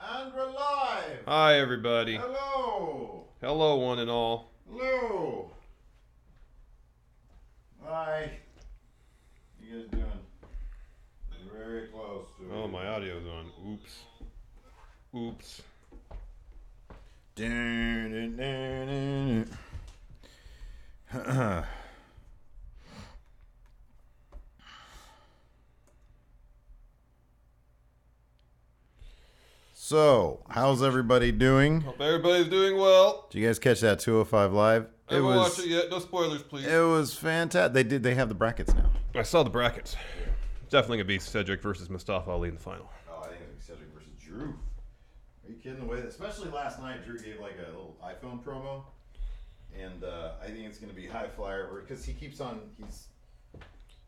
And we're live! Hi, everybody. Hello! Hello, one and all. Hello! Hi. You guys doing? Very close to Oh, my audio's on. Oops. Oops. So, how's everybody doing? Hope everybody's doing well. Did you guys catch that 205 Live? I haven't watched it yet. No spoilers, please. It was fantastic. They have the brackets now. I saw the brackets. Definitely going to be Cedric versus Mustafa Ali in the final. Oh, I think it's Cedric versus Drew. Are you kidding? The way that, especially last night, Drew gave like a little iPhone promo, and I think it's going to be high flyer because he keeps on.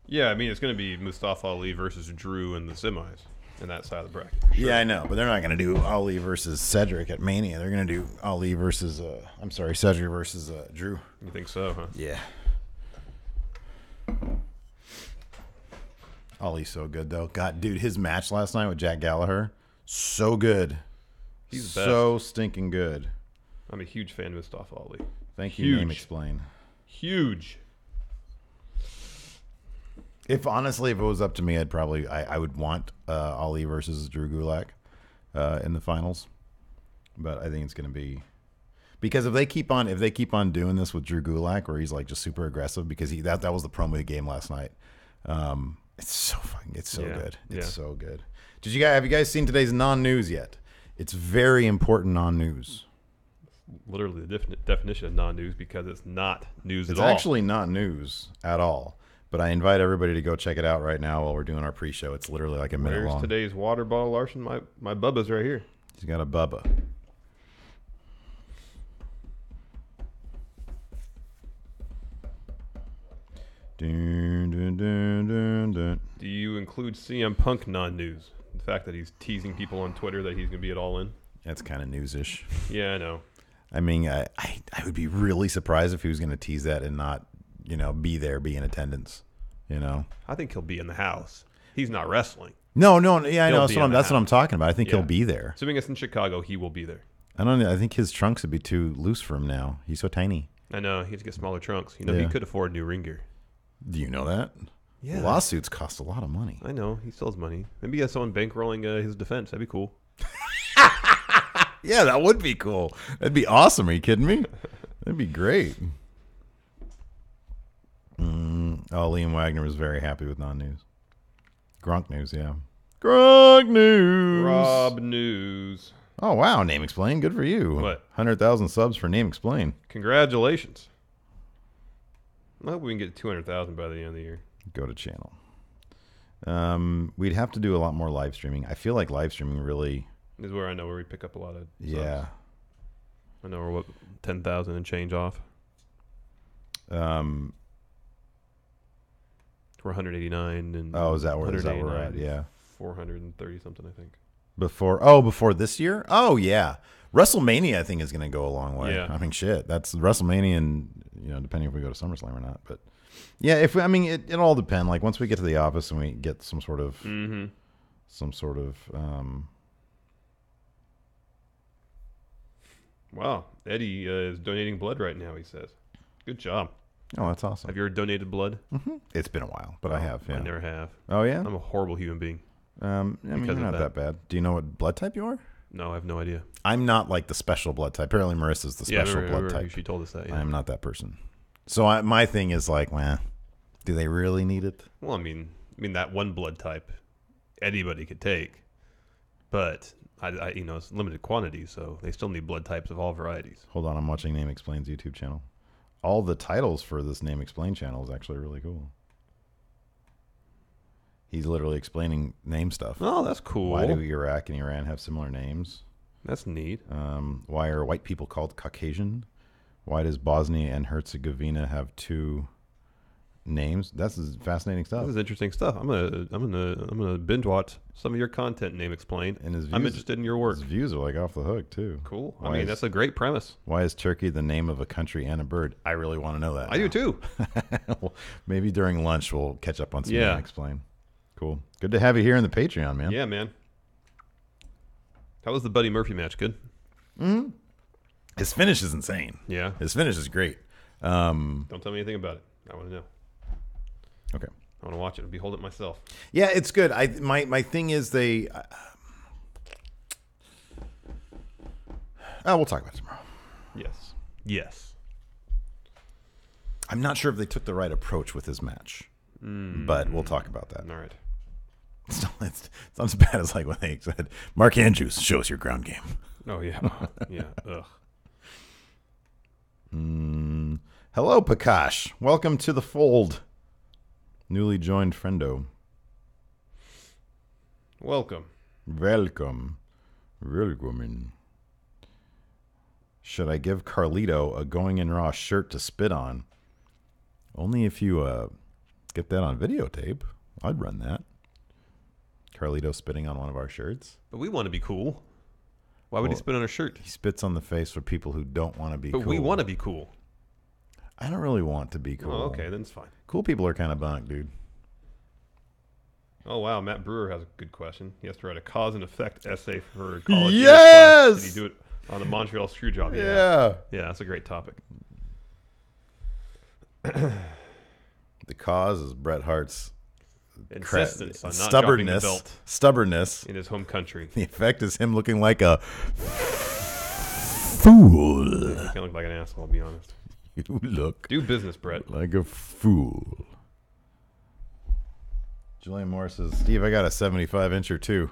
Yeah, I mean, it's going to be Mustafa Ali versus Drew in the semis in that side of the bracket. Sure. Yeah, I know, but they're not going to do Ali versus Cedric at Mania. They're going to do Ali versus Cedric versus Drew. You think so, huh? Yeah. Ali's so good though. God, dude, his match last night with Jack Gallagher, so good. He's the best. So stinking good. I'm a huge fan of Mustafa Ali. Thank you, Name Explain. Huge. If it was up to me, I would want Ali versus Drew Gulak in the finals, but I think it's going to be because if they keep on doing this with Drew Gulak, where he's like just super aggressive because that was the promo he gave last night. It's so good. It's so good. Have you guys seen today's non-news yet? It's very important non-news. Literally the definition of non-news because it's not news at all. It's actually not news at all. But I invite everybody to go check it out right now while we're doing our pre-show. It's literally like a minute long. Where's today's water bottle, Larson? My Bubba's right here. He's got a Bubba. Dun, dun, dun, dun, dun. Do you include CM Punk non-news? The fact that he's teasing people on Twitter that he's going to be at All In? That's kind of news-ish. Yeah, I know. I mean, I would be really surprised if he was going to tease that and not, be in attendance. I think he'll be in the house. He's not wrestling. No, yeah, I know. That's what I'm talking about. I think Yeah. he'll be there. Assuming it's in Chicago, he will be there. I don't know. I think his trunks would be too loose for him now. He's so tiny. I know. He has to get smaller trunks. He Yeah. could afford new ring gear. Do you know that? Yeah. Lawsuits cost a lot of money. I know. He still has money. Maybe he has someone bankrolling his defense. That'd be cool. Yeah, that would be cool. That'd be awesome. Are you kidding me? That'd be great. Liam Wagner was very happy with non-news. Gronk news, yeah. Gronk news. Rob News. Oh, wow. Name Explain. Good for you. What? 100,000 subs for Name Explain. Congratulations. I hope we can get 200,000 by the end of the year. Go to channel. We'd have to do a lot more live streaming. I feel like live streaming really... This is where I know where we pick up a lot of subs. Yeah. I know we're 10,000 and change off. We're 189 and is that where we're at? Yeah. 430 something, I think. Before this year? Oh yeah. WrestleMania I think is going to go a long way. Yeah. I mean shit. That's WrestleMania and depending if we go to SummerSlam or not, but yeah, it all depends. Like once we get to the office and we get some sort of Wow, Eddie is donating blood right now, he says. Good job. Oh, that's awesome. Have you ever donated blood? Mm-hmm. It's been a while, but I have. Yeah. I never have. Oh yeah. I'm a horrible human being. I mean, you're not that bad. Do you know what blood type you are? No, I have no idea. I'm not like the special blood type. Apparently, Marissa's the special blood type. She told us that. Yeah. I am not that person. So my thing is like, do they really need it? Well, I mean that one blood type, anybody could take, but it's limited quantity, so they still need blood types of all varieties. Hold on, I'm watching Name Explain's YouTube channel. All the titles for this Name Explain channel is actually really cool. He's literally explaining name stuff. Oh, that's cool. Why do Iraq and Iran have similar names? That's neat. Why are white people called Caucasian? Why does Bosnia and Herzegovina have two names? That's fascinating stuff. This is interesting stuff. I'm gonna binge watch some of your content. Name Explained. And I'm interested in your work. His views are like off the hook too. Cool. That's a great premise. Why is Turkey the name of a country and a bird? I really want to know that. I do too. Well, maybe during lunch we'll catch up on some Name Explain. Cool. Good to have you here in the Patreon, man. Yeah, man. How was the Buddy Murphy match? Good? His finish is insane. Yeah. His finish is great. Don't tell me anything about it. I want to know. Okay. I want to watch it and behold it myself. Yeah, it's good. My thing is they. We'll talk about it tomorrow. Yes. Yes. I'm not sure if they took the right approach with his match, but we'll talk about that. All right. It's not as bad as like when they said, Mark Andrews, show us your ground game. Oh, yeah. Yeah. Ugh. Hello, Prakash. Welcome to the fold. Newly joined friendo. Welcome. Welcome. Welcome. Should I give Carlito a Going in Raw shirt to spit on? Only if you get that on videotape. I'd run that. Carlito spitting on one of our shirts. But we want to be cool. Why would he spit on a shirt? He spits on the face for people who don't want to be cool. But we want to be cool. I don't really want to be cool. Oh, okay, then it's fine. Cool people are kind of bunk, dude. Oh, wow. Matt Brewer has a good question. He has to write a cause and effect essay for college. Yes! Did he do it on the Montreal screw job? Yeah. Yeah, that's a great topic. The cause is Bret Hart's insistence on not dropping the belt stubbornness in his home country. The effect is him looking like a fool. You kind of look like an asshole, I'll be honest. You look Do business, Brett. like a fool. Julian Morris says, Steve, I got a 75-incher too.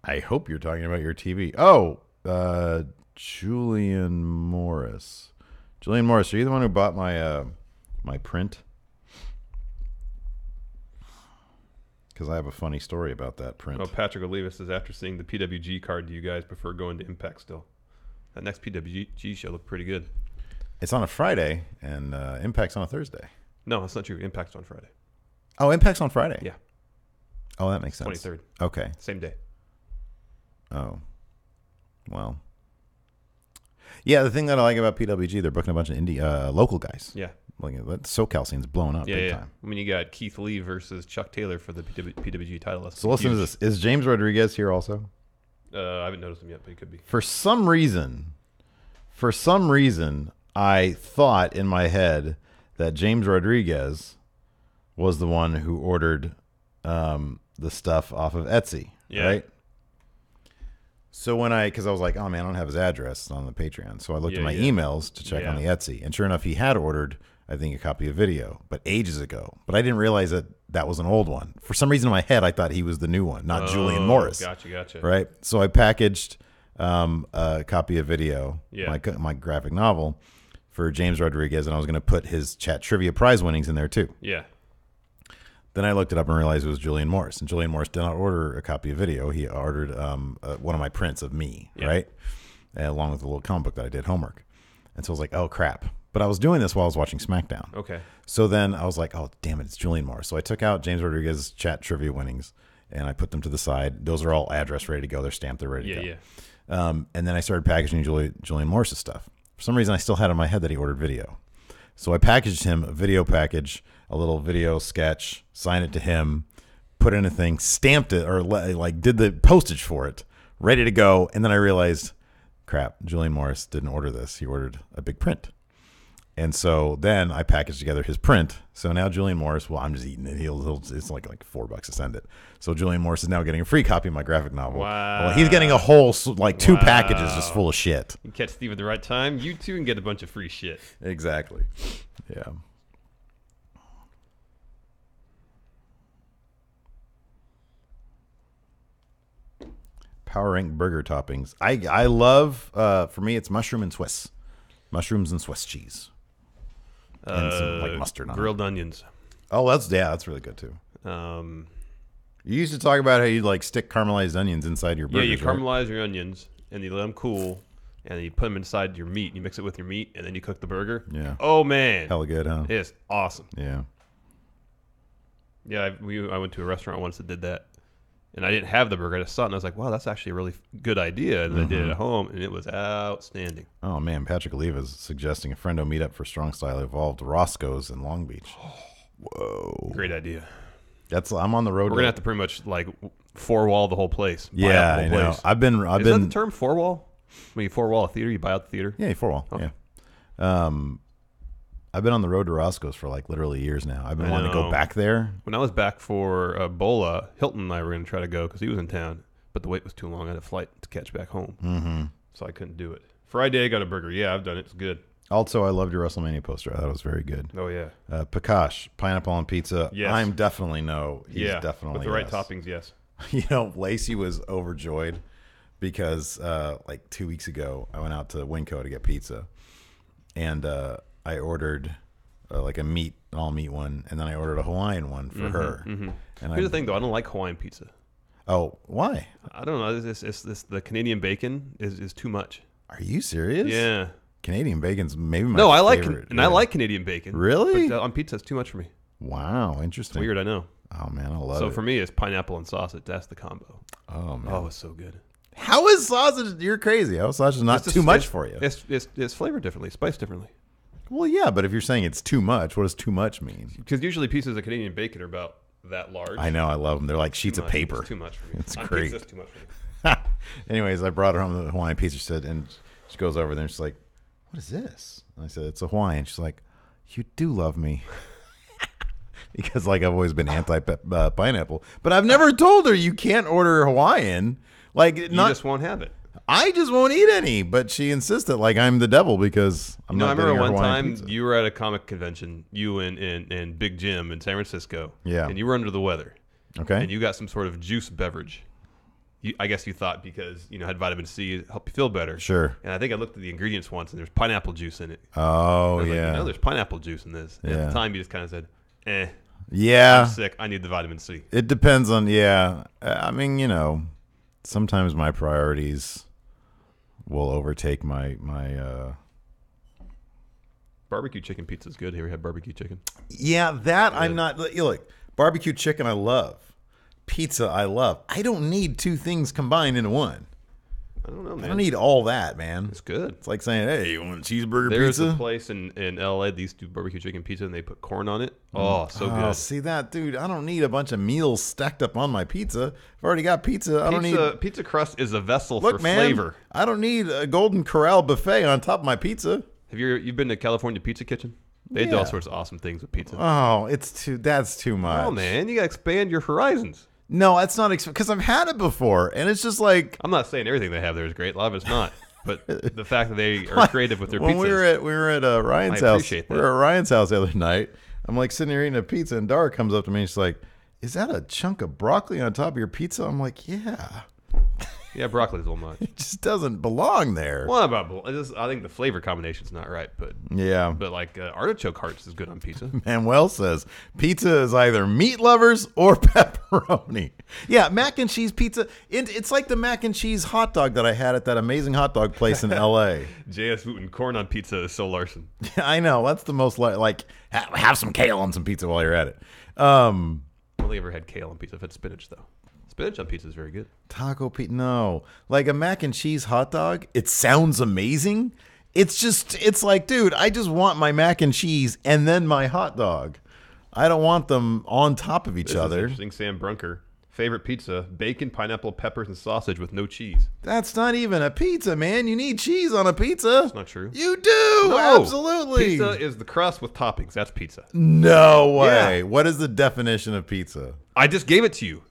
I hope you're talking about your TV. Oh, Julian Morris. Julian Morris, are you the one who bought my my print? Because I have a funny story about that print. Oh, Patrick Olivas says, after seeing the PWG card, do you guys prefer going to Impact still? That next PWG show looked pretty good. It's on a Friday, and Impact's on a Thursday. No, that's not true. Impact's on Friday. Oh, Impact's on Friday? Yeah. Oh, that makes sense. 23rd. Okay. Same day. Oh. Well. Yeah, the thing that I like about PWG, they're booking a bunch of indie local guys. Yeah. Like that SoCal scene's blowing up big time. I mean, you got Keith Lee versus Chuck Taylor for the PWG title. That's So listen to this. Is James Rodriguez here also? I haven't noticed him yet, but he could be. For some reason, I thought in my head that James Rodriguez was the one who ordered the stuff off of Etsy, right? So because I was like, oh man, I don't have his address on the Patreon. So I looked at my emails to check on the Etsy. And sure enough, he had ordered, I think, a copy of video, but ages ago. But I didn't realize that was an old one. For some reason in my head, I thought he was the new one, not Julian Morris. Gotcha. Right? So I packaged a copy of video, Yeah. my graphic novel, for James Rodriguez, and I was going to put his chat trivia prize winnings in there too. Yeah. Then I looked it up and realized it was Julian Morris. And Julian Morris did not order a copy of video. He ordered one of my prints of me, right? Along with a little comic book that I did homework. And so I was like, oh, crap. But I was doing this while I was watching SmackDown. Okay. So then I was like, oh, damn it, it's Julian Morris. So I took out James Rodriguez's chat trivia winnings, and I put them to the side. Those are all address ready to go. They're stamped. They're ready to go. Yeah. And then I started packaging Julian Morris's stuff. For some reason, I still had in my head that he ordered video. So I packaged him a video package, a little video sketch, signed it to him, put in a thing, stamped it, or like did the postage for it, ready to go. And then I realized, crap, Julian Morris didn't order this. He ordered a big print. And so then I packaged together his print. So now Julian Morris, well, I'm just eating it. It's like $4 to send it. So Julian Morris is now getting a free copy of my graphic novel. Wow. Well, he's getting a whole, like, 2 packages just full of shit. You catch Steve at the right time, you too can get a bunch of free shit. Exactly. Yeah. Power Rank burger toppings. I love, for me, it's mushroom and Swiss. Mushrooms and Swiss cheese. And some like mustard on grilled it. onions. Oh, that's really good too. You used to talk about how you like stick caramelized onions inside your burgers. Yeah, you right? caramelize your onions and you let them cool, and then you put them inside your meat. You mix it with your meat, and then you cook the burger. Yeah. Oh man, Hella good, huh? it's awesome. Yeah. Yeah, I went to a restaurant once that did that, and I didn't have the burger. I just saw it, and I was like, wow, that's actually a really good idea. And I did it at home, and it was outstanding. Oh man, Patrick Oliva is suggesting a friendo meetup for Strong Style Evolved Roscoe's in Long Beach. Whoa. Great idea. I'm on the road. We're gonna have to pretty much like four wall the whole place. Buy Yeah, out the I whole know. place. I've been. Is that the term four wall? When you four wall a theater, you buy out the theater. Yeah, 4 wall. Okay. Yeah. I've been on the road to Roscoe's for like literally years now. I've been wanting to go back there. When I was back for Bola, Hilton and I were going to try to go because he was in town, but the wait was too long. I had a flight to catch back home, so I couldn't do it. Friday, I got a burger. Yeah, I've done it. It's good. Also, I loved your WrestleMania poster. I thought it was very good. Oh yeah. Pakash, pineapple on pizza. Yes. I'm definitely no. He's definitely with the right yes. toppings. Yes. You know, Lacey was overjoyed because like 2 weeks ago, I went out to Winco to get pizza, and I ordered like a all meat one, and then I ordered a Hawaiian one for her. And Here's the thing, though. I don't like Hawaiian pizza. Oh, why? I don't know. It's the Canadian bacon is too much. Are you serious? Yeah. Canadian bacon's maybe my I favorite. I like Canadian bacon. Really? But on pizza, it's too much for me. Wow, interesting. It's weird, I know. Oh man, I love it. So for me, it's pineapple and sausage. That's the combo. Oh man, Oh, it's so good. how is sausage? You're crazy. How is sausage not too much for you? It's flavored differently, spiced differently. Well, yeah, but if you're saying it's too much, what does too much mean? Because usually pieces of Canadian bacon are about that large. I know, I love them. They're like sheets of paper. It's too much for me. It's On great. pizza, it's too much for me. Anyways, I brought her home the Hawaiian pizza, and she goes over there and she's like, "What is this?" And I said, "It's a Hawaiian." She's like, "You do love me." Because like I've always been anti pineapple, but I've never told her you can't order Hawaiian. Like You not, just won't have it. I just won't eat any. But she insisted like I'm the devil because I'm No, I not. remember getting her one Hawaiian time pizza. you were at a comic convention, you and Big Jim in San Francisco. Yeah. And you were under the weather. Okay. And you got some sort of juice beverage. I guess you thought because had vitamin C help you feel better. Sure. And I think I looked at the ingredients once and there's pineapple juice in it. Oh I was yeah. like, there's pineapple juice in this. And Yeah. at the time you just kind of said, Yeah. I'm sick. I need the vitamin C. It depends on, yeah. I mean, sometimes my priorities will overtake my Barbecue chicken pizza is good. Have you ever had barbecue chicken? yeah, that I'm not, look, barbecue chicken I love. Pizza I love. I don't need two things combined into one. I don't know, man. I don't need all that, man. It's good. It's like saying, hey, you want a cheeseburger There's pizza? a place in LA, they used to do barbecue chicken pizza and they put corn on it. Oh, so good. See that, dude? I don't need a bunch of meals stacked up on my pizza. I've already got pizza. I don't need Pizza crust is a vessel Look, for man, flavor. I don't need a Golden Corral buffet on top of my pizza. Have you've been to California Pizza Kitchen? They do all Yeah. sorts of awesome things with pizza. Oh, that's too much. Oh man, you gotta expand your horizons. No, that's not because I've had it before, and it's just like I'm not saying everything they have there is great. A lot of it's not. But the fact that they are creative with their when pizzas. we were at Ryan's I house. appreciate We that. were at Ryan's house the other night. I'm like sitting here eating a pizza, and Dara comes up to me and she's like, "Is that a chunk of broccoli on top of your pizza?" I'm like, "Yeah." Yeah, broccoli's a little much. It just doesn't belong there. Well, I think the flavor combination's not right, but Yeah. like artichoke hearts is good on pizza. Manuel says pizza is either meat lovers or pepperoni. Yeah, mac and cheese pizza. It's like the mac and cheese hot dog that I had at that amazing hot dog place in L.A. J.S. Wooten, corn on pizza is so Larson. I know. That's the most like have some kale on some pizza while you're at it. I don't think I've ever had kale on pizza. I've had spinach, though. Spinach on pizza is very good. Taco pizza. No. Like a mac and cheese hot dog. It sounds amazing. It's like, dude, I just want my mac and cheese and then my hot dog. I don't want them on top of each This is other. interesting. Sam Brunker. Favorite pizza, bacon, pineapple, peppers, and sausage with no cheese. That's not even a pizza, man. You need cheese on a pizza. That's not true. You do. No. Absolutely. Pizza is the crust with toppings. That's pizza. No way. Yeah. What is the definition of pizza? I just gave it to you.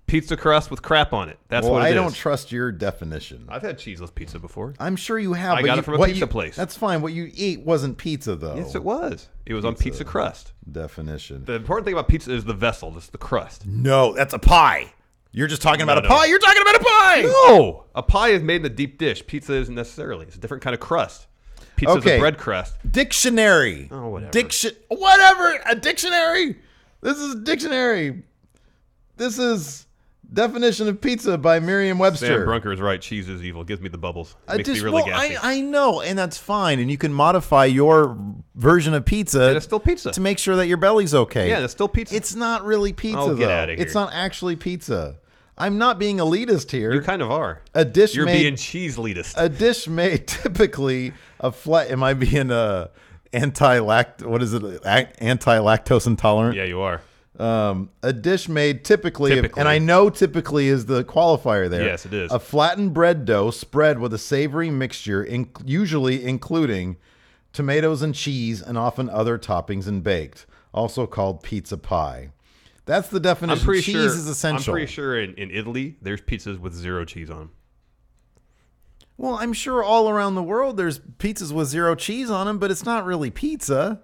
Pizza crust with crap on it. That's what it I is. don't trust your definition. I've had cheeseless pizza before. I'm sure you have. I but got you- it from a what pizza you- place. That's fine. What you ate wasn't pizza, though. Yes, it was. It was on pizza crust. Definition. The important thing about pizza is the vessel. It's the crust. No, that's a pie. You're just talking about a No. pie. You're talking about a pie. No! A pie is made in a deep dish. Pizza isn't necessarily. It's a different kind of crust. Pizza's Okay. a bread crust. Dictionary. Oh, whatever. Whatever. A dictionary. This is a dictionary. This is definition of pizza by Merriam-Webster. Sam Brunker is right. Cheese is evil. It gives me the bubbles. It makes me really well, gassy. I know, and that's fine. And you can modify your version of pizza And it's still pizza. to make sure that your belly's okay. Yeah, it's still pizza. It's not really pizza, Oh, though. get outta here. It's not actually pizza. I'm not being elitist here. You kind of are. A dish You're made being cheese elitist. a dish made typically of flat. Am I being anti-lactose intolerant? Yeah, you are. A dish made typically, and I know typically is the qualifier there. Yes, it is. A flattened bread dough spread with a savory mixture, usually including tomatoes and cheese and often other toppings and baked, also called pizza pie. That's the definition. Cheese is essential. I'm pretty sure in Italy, there's pizzas with 0 cheese on them. Well, I'm sure all around the world there's pizzas with 0 cheese on them, but it's not really pizza.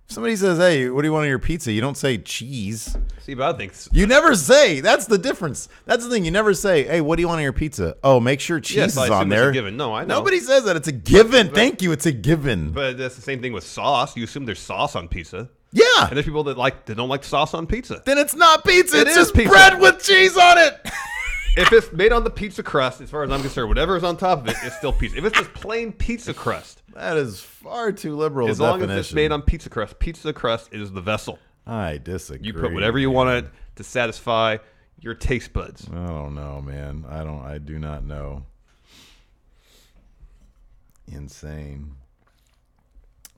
If somebody says, hey, what do you want on your pizza? You don't say cheese. See, but I think... You never say. That's the difference. That's the thing. You never say, hey, what do you want on your pizza? Oh, make sure cheese is on there. It's a given. No, I know. Nobody says that. It's a given. Thank you. It's a given. But that's the same thing with sauce. You assume there's sauce on pizza. Yeah. And there's people that don't like sauce on pizza. Then it's not pizza. It's just pizza. Bread with cheese on it. If it's made on the pizza crust, as far as I'm concerned, whatever is on top of it, it's still pizza. If it's just plain pizza crust. That is far too liberal as long as it's made on pizza crust is the vessel. I disagree. You put whatever you want on it to satisfy your taste buds. I don't know, man. I do not know. Insane.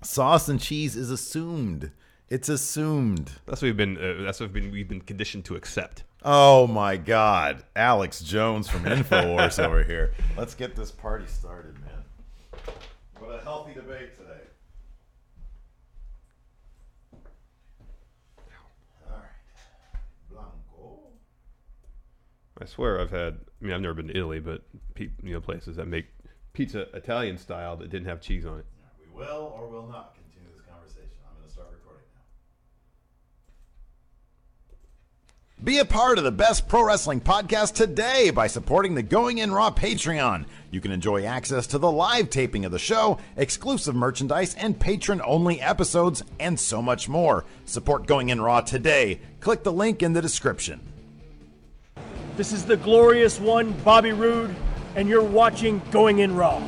Sauce and cheese is assumed. It's assumed. That's what we've been conditioned to accept. Oh my God, Alex Jones from InfoWars over here. Let's get this party started, man. What a healthy debate today. All right, Blanco. I swear I've never been to Italy, but places that make pizza Italian style that didn't have cheese on it. We will or will not continue this conversation. I'm going to start recording now. Be a part of the best pro wrestling podcast today by supporting the Going In Raw Patreon. You can enjoy access to the live taping of the show, exclusive merchandise, and patron-only episodes, and so much more. Support Going In Raw today. Click the link in the description. This is the glorious one, Bobby Roode, and you're watching Going In Raw.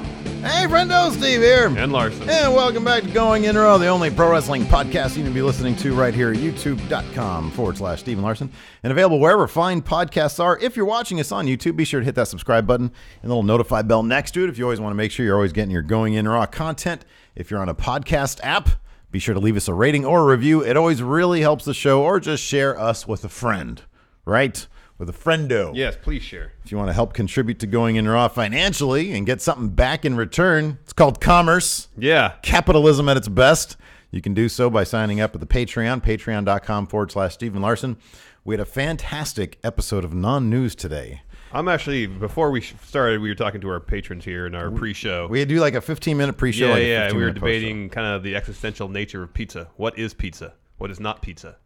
Hey, friendo, Steve here. And Larson. And welcome back to Going In Raw, the only pro wrestling podcast you can be listening to right here at youtube.com/Steven Larson. And available wherever fine podcasts are. If you're watching us on YouTube, be sure to hit that subscribe button and the little notify bell next to it if you always want to make sure you're always getting your Going In Raw content. If you're on a podcast app, be sure to leave us a rating or a review. It always really helps the show, or just share us with a friend, right? With a friendo. Yes, please share. If you want to help contribute to Going In Raw financially and get something back in return, it's called commerce. Yeah. Capitalism at its best. You can do so by signing up at the Patreon, patreon.com/Steven Larson. We had a fantastic episode of non-news today. I'm actually, before we started, we were talking to our patrons here in our pre-show. We do like a 15-minute pre-show. Yeah, we were debating kind of the existential nature of pizza. What is pizza? What is not pizza?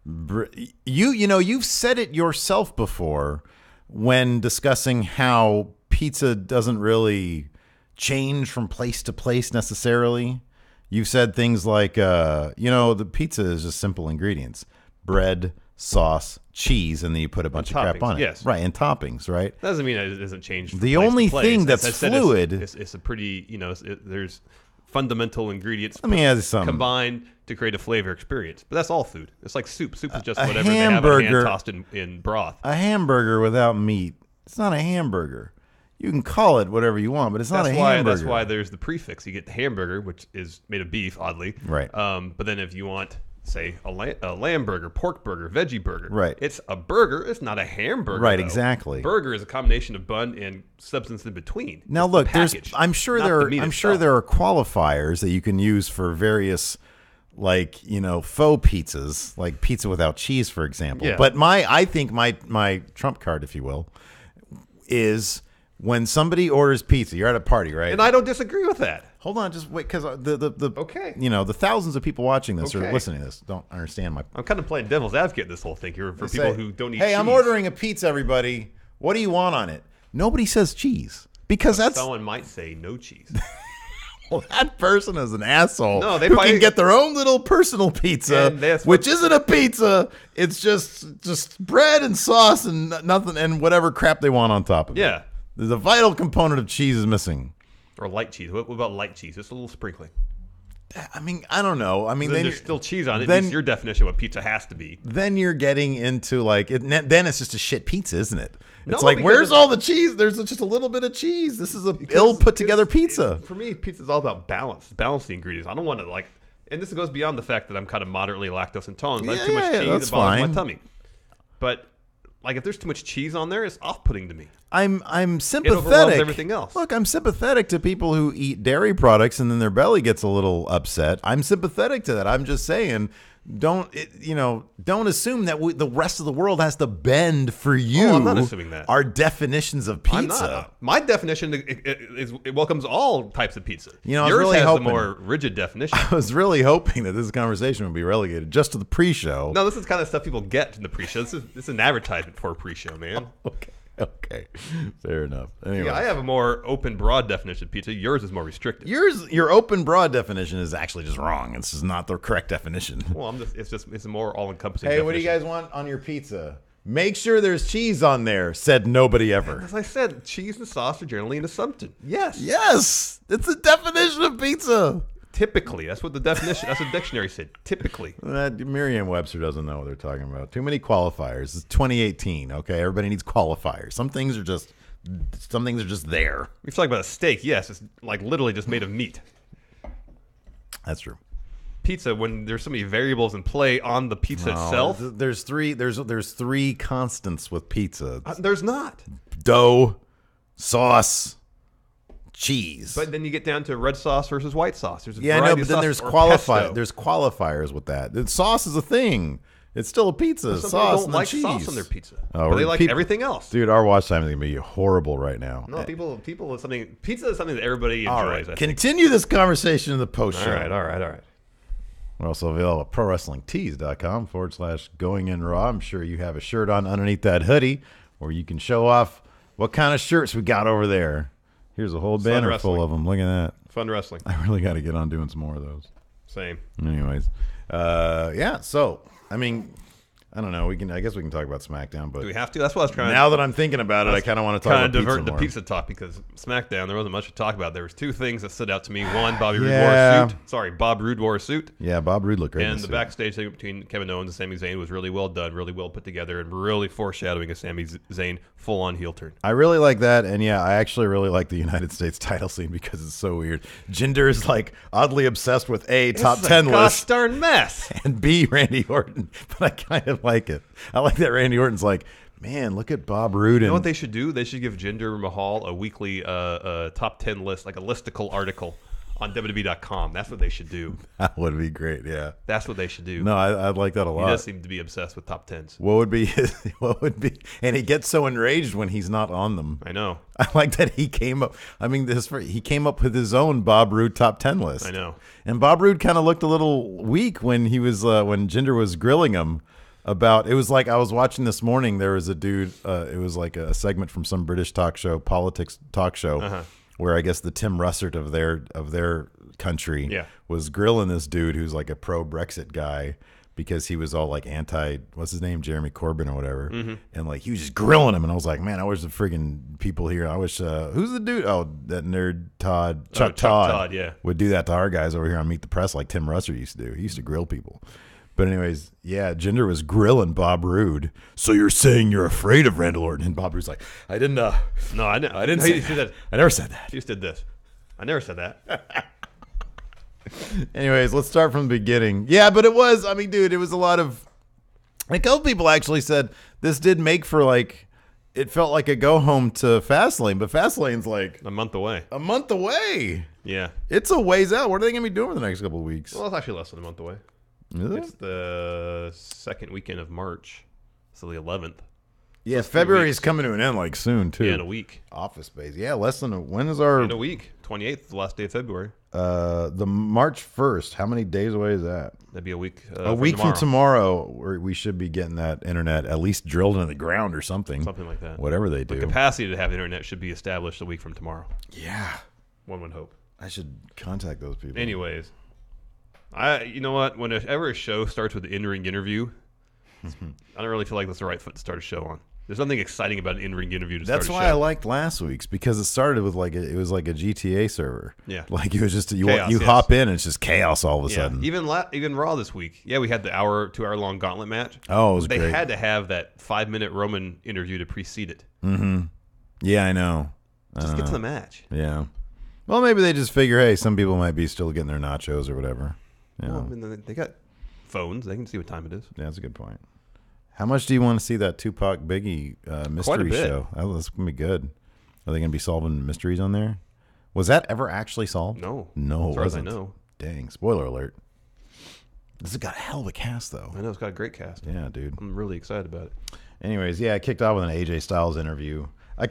You've said it yourself before when discussing how pizza doesn't really change from place to place necessarily. You've said things like, the pizza is just simple ingredients: bread, sauce, cheese, and then you put a bunch of crap on it. Yes. Right, and toppings, right? That doesn't mean it doesn't change from the place only to place. thing that's fluid... It's a pretty, there's fundamental ingredients combined to create a flavor experience. But that's all food. It's like soup. Soup is just a whatever hamburger, they have hand tossed in broth. A hamburger without meat, it's not a hamburger. You can call it whatever you want, but it's not a hamburger. That's why there's the prefix. You get the hamburger, which is made of beef, oddly. Right. But then if you want, say, a lamb burger, pork burger, veggie burger. Right. It's a burger. It's not a hamburger. Right, though. exactly. Burger is a combination of bun and substance in between. Now it's look, I'm sure there are qualifiers that you can use for various, faux pizzas, like pizza without cheese, for example. Yeah. But I think my trump card, if you will, is when somebody orders pizza. You're at a party, right? And I don't disagree with that. Hold on, just wait, because the okay, the thousands of people watching this or listening to this don't understand my. I'm kind of playing devil's advocate in this whole thing here for people who don't eat. Hey, cheese. I'm ordering a pizza, everybody. What do you want on it? Nobody says cheese because someone might say no cheese. Well, that person is an asshole. No, they who probably can get their own little personal pizza, which isn't a pizza. It's just bread and sauce and nothing and whatever crap they want on top of it. Yeah, there's a vital component of cheese is missing. Or light cheese. What about light cheese? Just a little sprinkling. I mean, I don't know. I mean, then there's still cheese on it. Then your definition of what pizza has to be. Then you're getting into then it's just a shit pizza, isn't it? It's where's all the cheese? There's just a little bit of cheese. This is a ill put together pizza. For me, pizza's all about balance. Balance the ingredients. I don't want to and this goes beyond the fact that I'm kind of moderately lactose intolerant. I have too much cheese that bothers my tummy. but like if there's too much cheese on there, it's off-putting to me. I'm It sympathetic. overwhelms everything else. Look, I'm sympathetic to people who eat dairy products and then their belly gets a little upset. I'm sympathetic to that. I'm just saying, don't assume that the rest of the world has to bend for you. Oh, I'm not assuming that. Our definitions of pizza. I'm not. My definition it welcomes all types of pizza. You know, I was yours really has hoping- the more rigid definition. I was really hoping that this conversation would be relegated just to the pre-show. No, this is kind of stuff people get in the pre-show. This is an advertisement for a pre-show, man. Okay, fair enough. Anyway, Yeah, I have a more open, broad definition of pizza. Yours is more restricted. your open broad definition is actually just wrong. This is not the correct definition. Well, it's a more all-encompassing. Hey, definition. what do you guys want on your pizza? Make sure there's cheese on there, said nobody ever. As I said, cheese and sauce are generally an assumption. Yes. Yes, it's a definition of pizza. Typically, that's what the definition. That's what the dictionary said. Typically. Merriam-Webster doesn't know what they're talking about. Too many qualifiers. It's 2018. Okay, everybody needs qualifiers. Some things are just there. If you're talking about a steak, yes, it's like literally just made of meat. That's true. Pizza, when there's so many variables in play on the pizza itself, There's three constants with pizza. there's not. Dough, sauce, cheese. But then you get down to red sauce versus white sauce. There's a yeah, I know, variety but of then sauce there's or pesto. There's qualifiers with that. The sauce is a thing. It's still a pizza. Some Sauce people don't and like cheese. sauce on their pizza, Oh, but they like people- everything else. Dude, our watch time is gonna be horrible right now. No, people is something. Pizza is something that everybody enjoys. All right, I think. continue this conversation in the post show. All right. We're also available at ProWrestlingTees.com/Going In Raw. I'm sure you have a shirt on underneath that hoodie, or you can show off what kind of shirts we got over there. Here's a whole banner wrestling. full of them. Look at that. Fun wrestling. I really got to get on doing some more of those. Same. Anyways, yeah. So, I mean, I don't know. I guess we can talk about SmackDown, but Do we have to? That's what I was trying to. now that I'm thinking about it, I kind of want to talk kind about of divert pizza the more. pizza talk because SmackDown there wasn't much to talk about. There was two things that stood out to me. One, Bobby Roode Yeah. wore a suit. Sorry, Bob Roode wore a suit. Yeah, Bob Roode looked great. in And the the suit. backstage segment between Kevin Owens and Sami Zayn was really well done, really well put together, and really foreshadowing a Sami Zayn full-on heel turn. I really like that, and yeah, I actually really like the United States title scene because it's so weird. Jinder is like oddly obsessed with top This is 10 a gosh list darn mess. and B Randy Orton, but I kind of like it. I like that Randy Orton's like, man, look at Bob Roode. You know And what they should do? They should give Jinder Mahal a weekly top 10 list, like a listicle article on WWE.com. That's what they should do. that would be great. Yeah, That's what they should do. no, I'd like that a He lot. does seem to be obsessed with top 10s. What would be? What would be? And he gets so enraged when he's not on them. I know. I like that he came up. I mean, he came up with his own Bob Roode top 10 list. I know. And Bob Roode kind of looked a little weak when he was when Jinder was grilling him about. It was like I was watching this morning. There was a dude. It was like a segment from some British talk show, politics talk show, where I guess the Tim Russert of their country was grilling this dude who's like a pro Brexit guy. Because he was all like what's his name, Jeremy Corbyn or whatever, and like he was just grilling him, and I was like, man, I wish the friggin' people here. I wish who's the dude? Oh, that nerd Chuck Todd, yeah, would do that to our guys over here on Meet the Press like Tim Russert used to do. He used to grill people. But anyways, yeah, Jinder was grilling Bob Roode. So you're saying you're afraid of Randall Orton? And Bob Roode's like, I didn't. No, I didn't. I didn't No, say you did that. that. I never said that. You just did this. I never said that. Anyways, let's start from the beginning. Yeah, but it was, I mean, dude, it was a lot of, a couple people actually said this did make for like, it felt like a go home to Fastlane, but Fastlane's like A month away. a month away. Yeah. It's a ways out. What are they going to be doing for the next couple of weeks? Well, it's actually less than a month away. Is it? It's the second weekend of March. So the 11th. Yeah, it's 3 February weeks. is coming to an end like soon too. Yeah, in a week. Office space. Yeah, less than when is our In a week. 28th, the last day of February. the March 1st? How many days away is that? That'd be a week. A week from tomorrow, we should be getting that internet at least drilled into the ground or something. Something like that. Whatever they do. The capacity to have internet should be established a week from tomorrow. Yeah. One would hope. I should contact those people. Anyways, you know what? Whenever a show starts with an in-ring interview, I don't really feel like that's the right foot to start a show on. There's nothing exciting about an in-ring interview to That's start a why show. I liked last week's because it started with it was like a GTA server. Yeah. Like it was just you Chaos, yes. hop in and it's just chaos all of a Yeah, sudden. even Raw this week. Yeah, we had the 2-hour long gauntlet match. Oh, it was They great. had to have that 5-minute Roman interview to precede it. Yeah, I know. Just get to the match. Yeah. Well, maybe they just figure, hey, some people might be still getting their nachos or whatever. Yeah, Well, I mean, they got phones. They can see what time it is. yeah, that's a good point. How much do you want to see that Tupac Biggie mystery bit. show? That's gonna be good. Are they gonna be solving mysteries on there? Was that ever actually solved? No, no, as it far as I wasn't. know. Dang! Spoiler alert. This has got a hell of a cast, though. I know it's got a great cast. Yeah, dude. I'm really excited about it. Anyways, yeah, I kicked off with an AJ Styles interview. I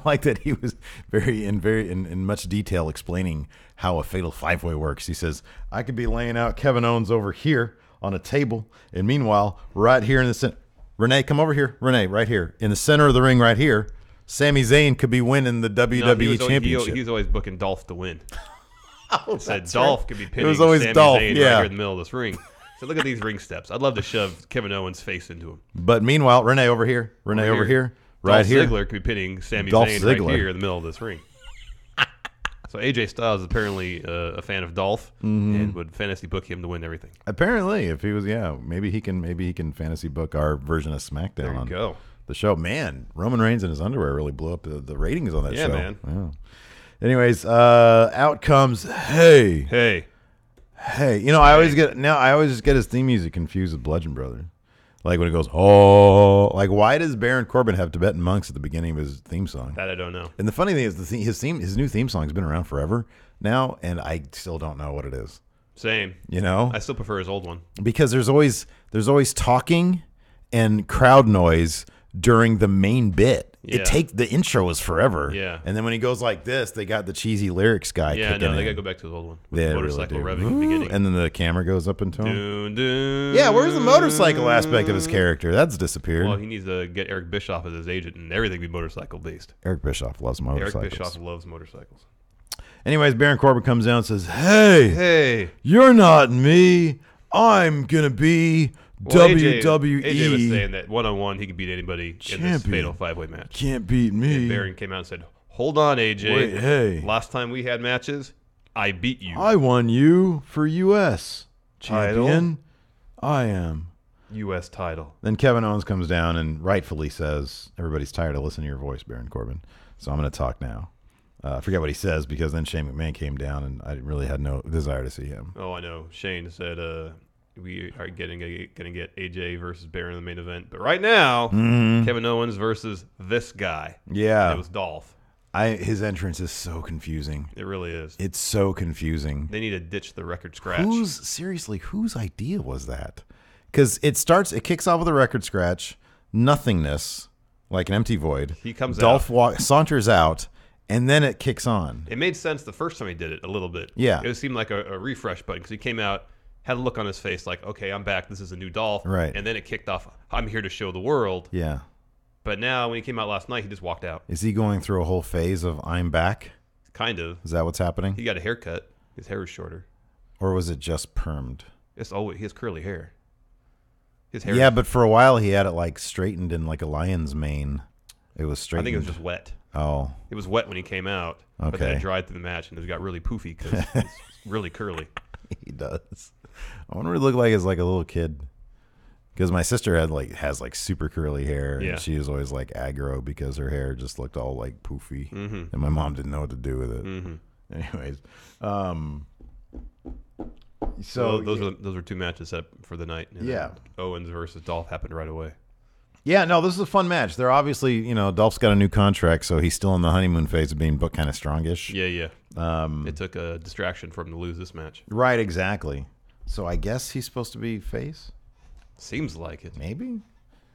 like that he was in much detail explaining how a fatal five-way works. He says, I could be laying out Kevin Owens over here on a table, and meanwhile, right here in the center, Renee, come over here. Renee, right here. In the center of the ring right here, Sami Zayn could be winning the WWE Championship. He was always booking Dolph to win. Oh, Said Dolph could be pinning was always Sami Dolph, Zayn yeah. right here in the middle of this ring. So look at these ring steps. I'd love to shove Kevin Owens' face into him. But meanwhile, Renee over here. Renee over here. Right Dolph here. Ziggler could be pinning Sami Dolph Zayn Ziggler. right here in the middle of this ring. So AJ Styles is apparently a fan of Dolph and would fantasy book him to win everything. Apparently, if he was, maybe he can fantasy book our version of SmackDown There you on go. the show. Man, Roman Reigns in his underwear really blew up the ratings on that Yeah, show. man. Yeah. Anyways, out comes Hey. You know, I always just get his theme music confused with Bludgeon Brothers. Like when it goes, oh, like why does Baron Corbin have Tibetan monks at the beginning of his theme song? That I don't know. And the funny thing is, his new theme song has been around forever now, and I still don't know what it is. Same. You know, I still prefer his old one. because there's always talking and crowd noise during the main bit. Yeah. The intro is forever. Yeah. And then when he goes like this, they got the cheesy lyrics guy. Yeah, kicking no, they in. got to go back to his old one. With They the really motorcycle do. revving at the beginning. And then the camera goes up into him. Dun, dun, Yeah, where's the motorcycle aspect of his character? That's disappeared. Well, he needs to get Eric Bischoff as his agent and everything be motorcycle based. Eric Bischoff loves motorcycles. Eric Bischoff loves motorcycles. Anyways, Baron Corbin comes down and says, Hey, you're not me. I'm going to be WWE. AJ was saying that one-on-one he could beat anybody in this fatal five-way match. Can't beat me. And Baron came out and said, hold on, AJ. Wait, hey. Last time we had matches, I beat you. I won you for U.S. Title? champion. I am. U.S. title. Then Kevin Owens comes down and rightfully says, everybody's tired of listening to your voice, Baron Corbin. So I'm going to talk now. I forget what he says because then Shane McMahon came down and I really had no desire to see him. Oh, I know. Shane said we are going to get AJ versus Baron in the main event. But right now, Kevin Owens versus this guy. Yeah. And it was Dolph. His entrance is so confusing. It really is. It's so confusing. They need to ditch the record scratch. Whose idea was that? Because it kicks off with a record scratch, nothingness, like an empty void. He comes Dolph out. saunters out, and then it kicks on. It made sense the first time he did it a little bit. Yeah. It seemed like a refresh button because he came out, had a look on his face like, okay, I'm back. This is a new Dolph. Right. And then it kicked off, I'm here to show the world. Yeah. But now when he came out last night, he just walked out. Is he going through a whole phase of I'm back? Kind of. Is that what's happening? He got a haircut. His hair is shorter. Or was it just permed? He has curly hair. His hair. Yeah, but for a while he had it like straightened in like a lion's mane. It was I straightened. think it was just wet. Oh. It was wet when he came out, but then Okay. it dried through the match and it got really poofy because it's really curly. He does. I wonder what he looked like as like a little kid. Because my sister has super curly hair, Yeah. and she was always like aggro because her hair just looked all like poofy, and my mom didn't know what to do with it. Anyways, so those were two matches set for the night. And Yeah. Owens versus Dolph happened right away. yeah, no, this is a fun match. They're obviously, Dolph's got a new contract, so he's still in the honeymoon phase of being booked kind of strongish. Yeah. It took a distraction for him to lose this match. Right, exactly. So I guess he's supposed to be face, Seems like it. maybe.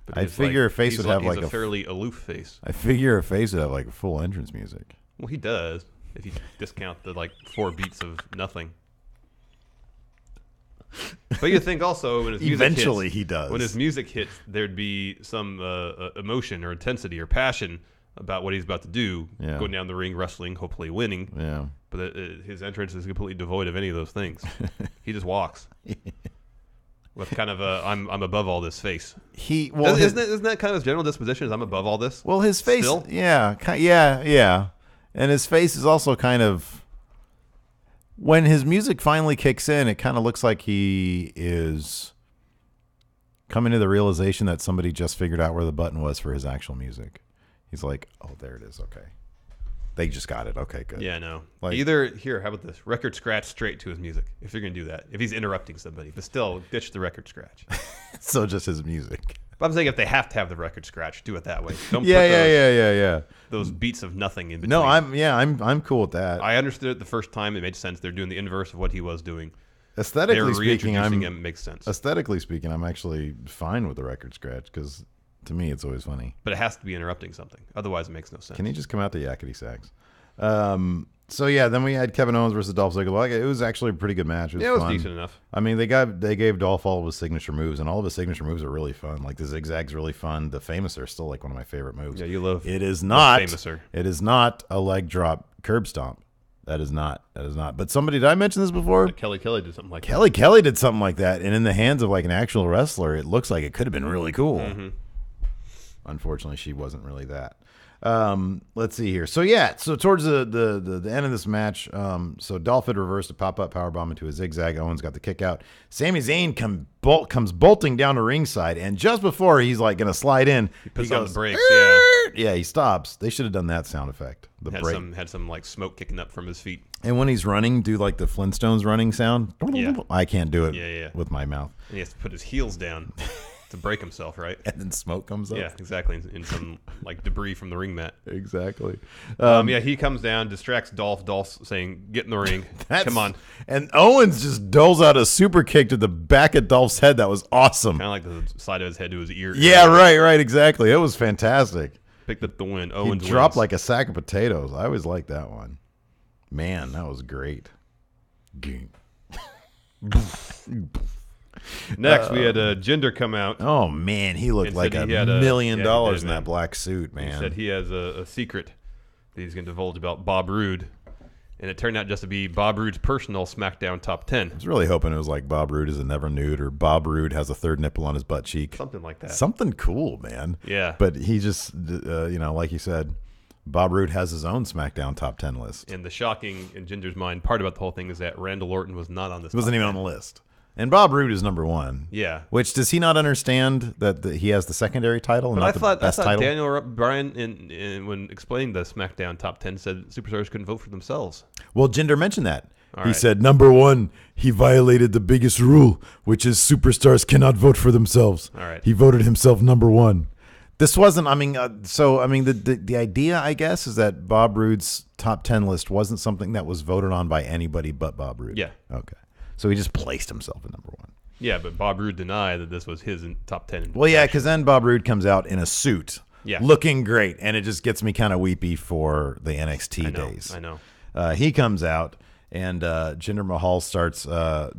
But I he's figure a face he's would have he's like a fairly aloof face. I figure a face would have like a full entrance music. Well, he does if you discount the 4 beats of nothing. But you think also when his music Eventually hits, he does. When his music hits, there'd be some emotion or intensity or passion about what he's about to do. Yeah. Going down the ring, wrestling, hopefully winning. Yeah. But his entrance is completely devoid of any of those things. He just walks with kind of a I'm above all this face. Isn't that kind of his general disposition? Is I'm above all this? Well, his face, Still? yeah, and his face is also kind of. When his music finally kicks in, it kind of looks like he is coming to the realization that somebody just figured out where the button was for his actual music. He's like, "Oh, there it is. Okay, they just got it. Okay, good." Yeah, no. Like- Either here, how about this? Record scratch straight to his music. If you're gonna do that, if he's interrupting somebody, but still ditch the record scratch. So just his music. But I'm saying if they have to have the record scratch, do it that way. Don't Yeah. Those beats of nothing in between. No, I'm cool with that. I understood it the first time. It made sense. They're doing the inverse of what he was doing. Aesthetically speaking, him makes sense. Aesthetically speaking, I'm actually fine with the record scratch because to me it's always funny. But it has to be interrupting something. Otherwise, it makes no sense. Can he just come out to yakety sax? So yeah, then we had Kevin Owens versus Dolph Ziggler. It was actually a pretty good match. It was fun. Decent enough. I mean, they gave Dolph all of his signature moves, and all of his signature moves are really fun. Like the zigzag's really fun. The Famouser is still like one of my favorite moves. Yeah, you love. It is not. Famouser. It is not a leg drop curb stomp. That is not. But somebody, did I mention this before? Kelly did something like that. Kelly did something like that, and in the hands of like an actual wrestler, it looks like it could have been really cool. Mm-hmm. Unfortunately, she wasn't really that. Let's see here. So towards the end of this match, so Dolph had reversed a pop-up powerbomb into a zigzag. Owens got the kick out. Sami Zayn comes bolting down to ringside, and just before he's like gonna slide in, he puts on the brakes. Yeah, he stops. They should have done that sound effect. Had some like smoke kicking up from his feet. And when he's running, do like the Flintstones running sound. Yeah. I can't do it with my mouth. And he has to put his heels down to break himself, right? And then smoke comes up. Yeah, exactly. In some like debris from the ring mat. Exactly. He comes down, distracts Dolph. Dolph's saying, "Get in the ring. Come on." And Owens just doles out a super kick to the back of Dolph's head. That was awesome. Kind of like the side of his head to his ear. Yeah, right. Exactly. It was fantastic. Picked up the win. Owens dropped like a sack of potatoes. I always liked that one. Man, that was great. Next, we had Jinder come out. Oh, man. He looked like $1 million in that black suit, man. He said he has a secret that he's going to divulge about Bob Roode. And it turned out just to be Bob Roode's personal SmackDown Top 10. I was really hoping it was like Bob Roode is a never nude or Bob Roode has a third nipple on his butt cheek. Something like that. Something cool, man. Yeah. But he just, like you said, Bob Roode has his own SmackDown Top 10 list. And the shocking, in Ginger's mind, part about the whole thing is that Randall Orton was not on this. He wasn't even on the list. And Bob Roode is number one. Yeah. Which, does he not understand that he has the secondary title and but not the best title? Daniel Bryan, when explaining the SmackDown Top 10, said superstars couldn't vote for themselves. Well, Jinder mentioned that. He said, number one, he violated the biggest rule, which is superstars cannot vote for themselves. All right. He voted himself number one. This wasn't, the idea, I guess, is that Bob Roode's top 10 list wasn't something that was voted on by anybody but Bob Roode. Yeah. Okay. So he just placed himself at number one. Yeah, but Bob Roode denied that this was his top 10. Well, yeah, because then Bob Roode comes out in a suit, looking great, and it just gets me kind of weepy for the NXT days. I know. He comes out, and Jinder Mahal starts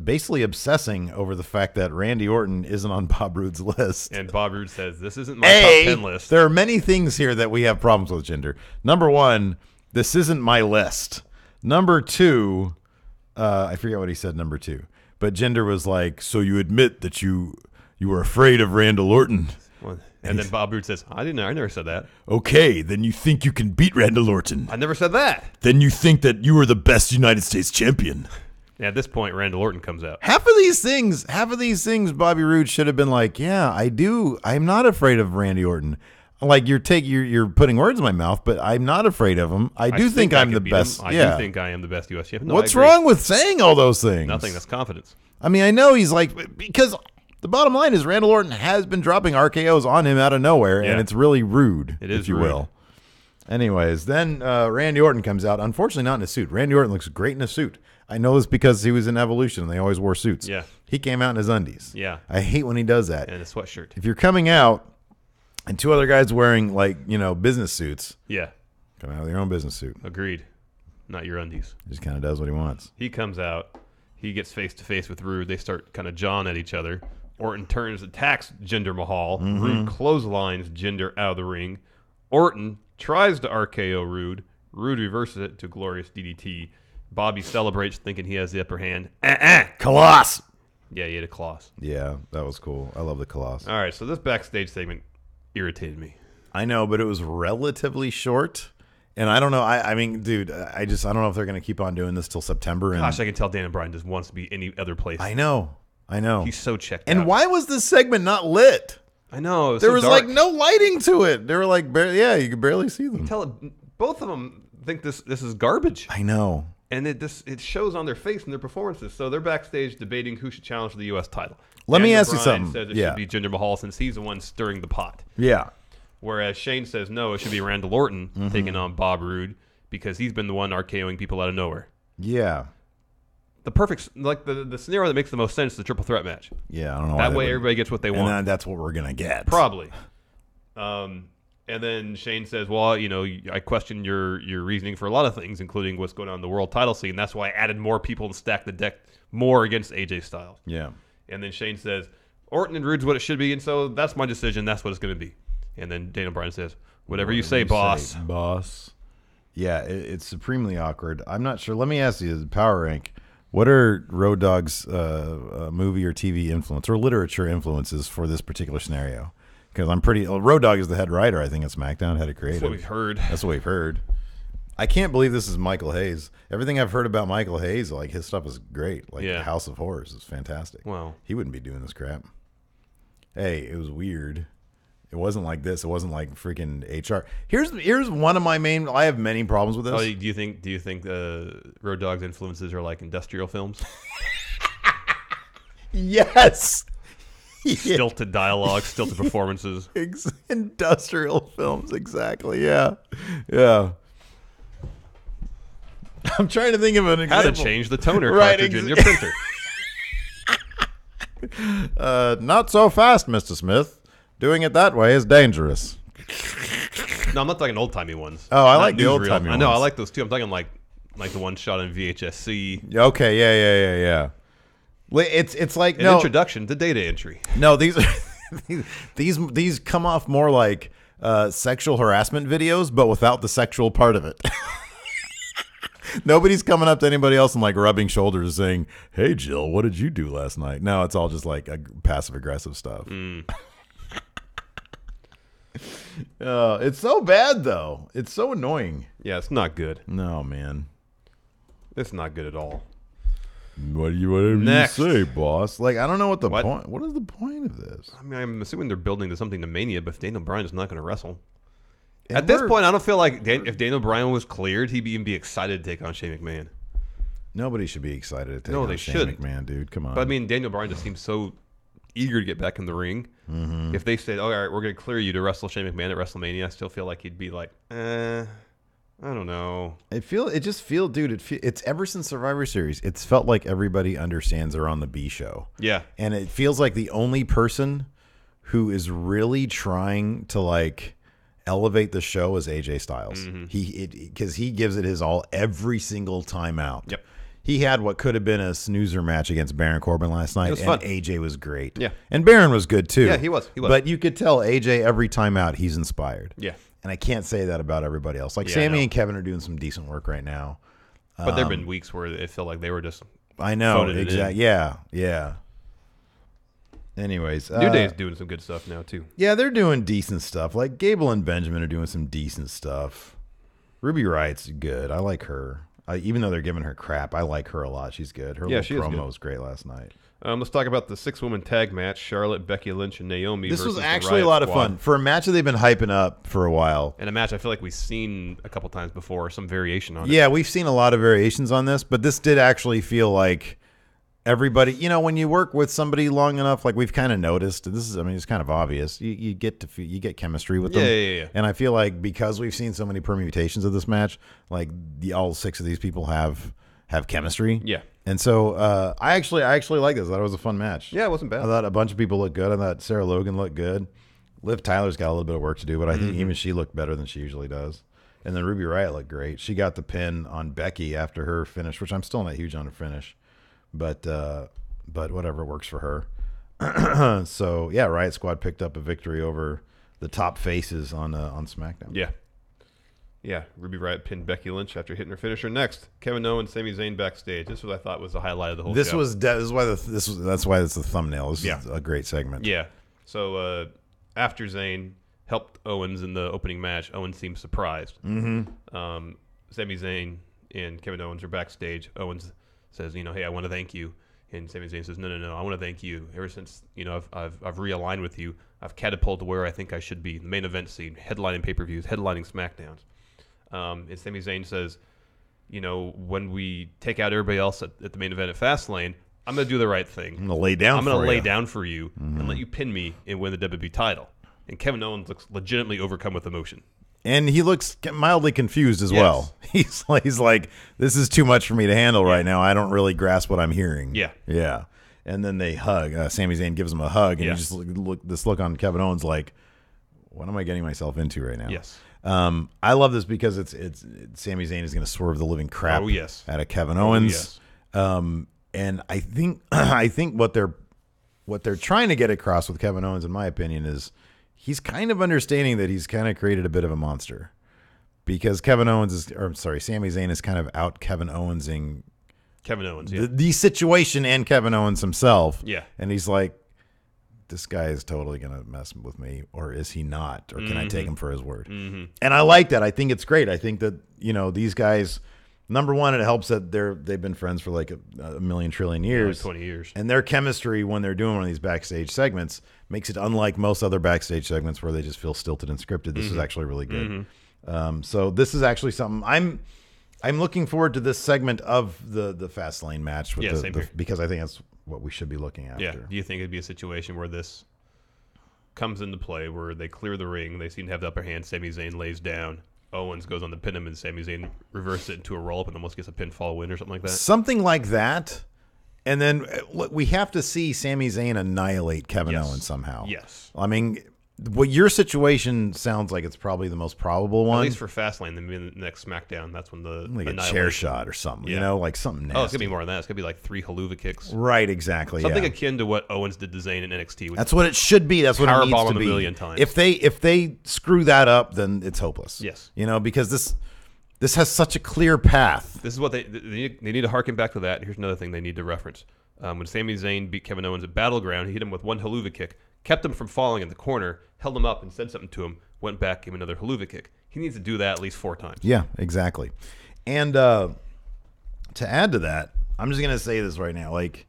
basically obsessing over the fact that Randy Orton isn't on Bob Roode's list. And Bob Roode says, this isn't my top 10 list. There are many things here that we have problems with, Jinder. Number one, this isn't my list. Number two, I forget what he said, number two. But Jinder was like, so you admit that you were afraid of Randall Orton. And then Bob Roode says, I never said that. Okay, then you think you can beat Randall Orton. I never said that. Then you think that you are the best United States champion. Yeah, at this point, Randall Orton comes out. Half of these things, Bobby Roode should have been like, yeah, I do. I'm not afraid of Randy Orton. Like you're putting words in my mouth, but I'm not afraid of him. I do think I'm the best. I do think I am the best U.S. champion. No, what's wrong with saying all those things? Nothing. That's confidence. I mean, I know he's like, because the bottom line is Randall Orton has been dropping RKOs on him out of nowhere, and it's really rude. It is, if you will. Anyways, then Randy Orton comes out. Unfortunately, not in a suit. Randy Orton looks great in a suit. I know this because he was in Evolution, and they always wore suits. Yeah. He came out in his undies. Yeah. I hate when he does that. And a sweatshirt. If you're coming out and two other guys wearing, business suits. Yeah. Come out with your own business suit. Agreed. Not your undies. He just kind of does what he wants. He comes out. He gets face-to-face with Roode. They start kind of jawing at each other. Orton attacks Jinder Mahal. Mm-hmm. Roode clotheslines Jinder out of the ring. Orton tries to RKO Roode. Roode reverses it to glorious DDT. Bobby celebrates, thinking he has the upper hand. Coloss! Yeah, he had a Coloss. Yeah, that was cool. I love the Coloss. All right, so this backstage segment irritated me. I know, but it was relatively short. And I don't know. I mean, dude, I don't know if they're going to keep on doing this till September. Gosh, I can tell Daniel Bryan just wants to be any other place. I know. He's so checked out. And why was this segment not lit? I know. There was like no lighting to it. They were like, you could barely see them. Both of them think this is garbage. I know. And it shows on their face and their performances. So they're backstage debating who should challenge for the U.S. title. Let me ask you Bryan something. Says it should be Jinder Mahal since he's the one stirring the pot. Yeah. Whereas Shane says no, it should be Randall Orton taking on Bob Roode because he's been the one RKOing people out of nowhere. Yeah. The perfect, like the scenario that makes the most sense is the triple threat match. Yeah, I don't know. That way everybody gets what they want. And that's what we're gonna get. Probably. And then Shane says, well, I question your reasoning for a lot of things, including what's going on in the world title scene. That's why I added more people and stacked the deck more against AJ Styles. Yeah. And then Shane says, Orton and Roode's what it should be, and so that's my decision. That's what it's going to be. And then Daniel Bryan says, whatever you say, boss. Boss. Yeah, it's supremely awkward. I'm not sure. Let me ask you, Power Rank, what are Road Dogg's movie or TV influence or literature influences for this particular scenario? Because Road Dogg is the head writer, I think, at SmackDown, head of creative. That's what we've heard. That's what we've heard. I can't believe this is Michael Hayes. Everything I've heard about Michael Hayes, like his stuff is great. Like House of Horrors is fantastic. Wow. He wouldn't be doing this crap. Hey, it was weird. It wasn't like this. It wasn't like freaking HR. Here's one of my main. I have many problems with this. Oh, do you think Road Dogg's influences are like industrial films? Yes. Stilted dialogue, stilted performances. Industrial films, exactly. Yeah. I'm trying to think of an example. How to change the toner cartridge in your printer. Not so fast, Mr. Smith. Doing it that way is dangerous. No, I'm not talking old-timey ones. Oh, I like the old-timey ones. I know, I like those too. I'm talking like the one shot in VHS-C. Okay, yeah. It's like an introduction to data entry. No, these these come off more like sexual harassment videos, but without the sexual part of it. Nobody's coming up to anybody else and like rubbing shoulders saying, "Hey, Jill, what did you do last night?" No, it's all just like passive aggressive stuff. It's so bad though. It's so annoying. Yeah, it's not good. No, man, it's not good at all. Whatever you say, boss. Like, I don't know what the point. What is the point of this? I mean, I'm assuming they're building to something to Mania, but if Daniel Bryan is not going to wrestle. At this point, I don't feel like if Daniel Bryan was cleared, he'd even be excited to take on Shane McMahon. Nobody should be excited to take on Shane McMahon, dude. Come on. But I mean, Daniel Bryan just seems so eager to get back in the ring. Mm-hmm. If they said, "Oh, all right, we're going to clear you to wrestle Shane McMahon at WrestleMania," I still feel like he'd be like, I don't know. It's ever since Survivor Series, it's felt like everybody understands they're on the B show. Yeah. And it feels like the only person who is really trying to like elevate the show is AJ Styles. Mm-hmm. Because he gives it his all every single time out. Yep. He had what could have been a snoozer match against Baron Corbin last night, and fun. AJ was great. Yeah. And Baron was good too. Yeah, he was. But you could tell AJ every time out he's inspired. Yeah. And I can't say that about everybody else. Like Sammy and Kevin are doing some decent work right now. But there have been weeks where it felt like they were just I know, exactly. Yeah. Anyways. New Day's doing some good stuff now, too. Yeah, they're doing decent stuff. Like Gable and Benjamin are doing some decent stuff. Ruby Riot's good. I like her. Even though they're giving her crap, I like her a lot. She's good. Her little promo was great last night. Let's talk about the 6-woman tag match: Charlotte, Becky Lynch, and Naomi. This was actually a lot of fun for a match that they've been hyping up for a while, and a match I feel like we've seen a couple times before, some variation on it. Yeah, we've seen a lot of variations on this, but this did actually feel like everybody. You know, when you work with somebody long enough, like we've kind of noticed. It's kind of obvious. You get chemistry with them. Yeah. And I feel like because we've seen so many permutations of this match, like all 6 of these people have chemistry. Yeah. And so I actually like this. I thought it was a fun match. Yeah, it wasn't bad. I thought a bunch of people looked good. I thought Sarah Logan looked good. Liv Tyler's got a little bit of work to do, but I think even she looked better than she usually does. And then Ruby Riott looked great. She got the pin on Becky after her finish, which I'm still not huge on her finish, but whatever works for her. So yeah, Riot Squad picked up a victory over the top faces on SmackDown. Yeah, Ruby Riott pinned Becky Lynch after hitting her finisher. Next, Kevin Owens, Sami Zayn backstage. This was, I thought, was the highlight of the whole show. That's why it's the thumbnail. This is a great segment. Yeah. So after Zayn helped Owens in the opening match, Owens seemed surprised. Mm-hmm. Sami Zayn and Kevin Owens are backstage. Owens says, "Hey, I want to thank you." And Sami Zayn says, "No, I want to thank you. Ever since I've realigned with you, I've catapulted to where I think I should be. The main event scene, headlining pay-per-views, headlining SmackDowns." And Sami Zayn says, you know, when we take out everybody else at the main event at Fastlane, I'm going to do the right thing. I'm going to lay down I'm going to for lay you. down for you and let you pin me and win the WWE title. And Kevin Owens looks legitimately overcome with emotion. And he looks mildly confused as well. He's like, this is too much for me to handle right now. I don't really grasp what I'm hearing. Yeah. And then they hug. Sami Zayn gives him a hug, and you just look on Kevin Owens like, what am I getting myself into right now? Yes. I love this because it's Sami Zayn is going to swerve the living crap out of Kevin Owens. And I think what they're trying to get across with Kevin Owens, in my opinion, is he's kind of understanding that he's kind of created a bit of a monster, because Sami Zayn is kind of out Kevin Owensing Kevin Owens, the situation and Kevin Owens himself. Yeah. And he's like, this guy is totally going to mess with me, or is he not? Or can I take him for his word? And I like that. I think it's great. I think that, you know, these guys, number one, it helps that they've been friends for like a million trillion years. Like 20 years. And their chemistry when they're doing one of these backstage segments makes it unlike most other backstage segments where they just feel stilted and scripted. This is actually really good. So this is actually something I'm looking forward to, this segment of the Fastlane match with because I think that's what we should be looking after. Yeah. Do you think it'd be a situation where this comes into play, where they clear the ring, they seem to have the upper hand, Sami Zayn lays down, Owens goes on to pin him, and Sami Zayn reverses it into a roll-up and almost gets a pinfall win or something like that? Something like that. And then we have to see Sami Zayn annihilate Kevin Owens somehow. Yes. I mean, what your situation sounds like it's probably the most probable one. At least for Fastlane, then maybe the next SmackDown, that's when the like a chair shot or something, you know, like something nasty. Oh, it's going to be more than that. It's going to be like 3 haluva kicks. Right, exactly. Something akin to what Owens did to Zayn in NXT. That's what it should be. That's what it needs to be. Powerbomb a million times. If they screw that up, then it's hopeless. Yes. You know, because this has such a clear path. This is what they need to harken back to that. Here's another thing they need to reference. When Sami Zayn beat Kevin Owens at Battleground, he hit him with one haluva kick, kept him from falling in the corner, held him up and said something to him, went back, gave him another haluva kick. He needs to do that at least 4 times. Yeah, exactly. And to add to that, I'm just going to say this right now. Like,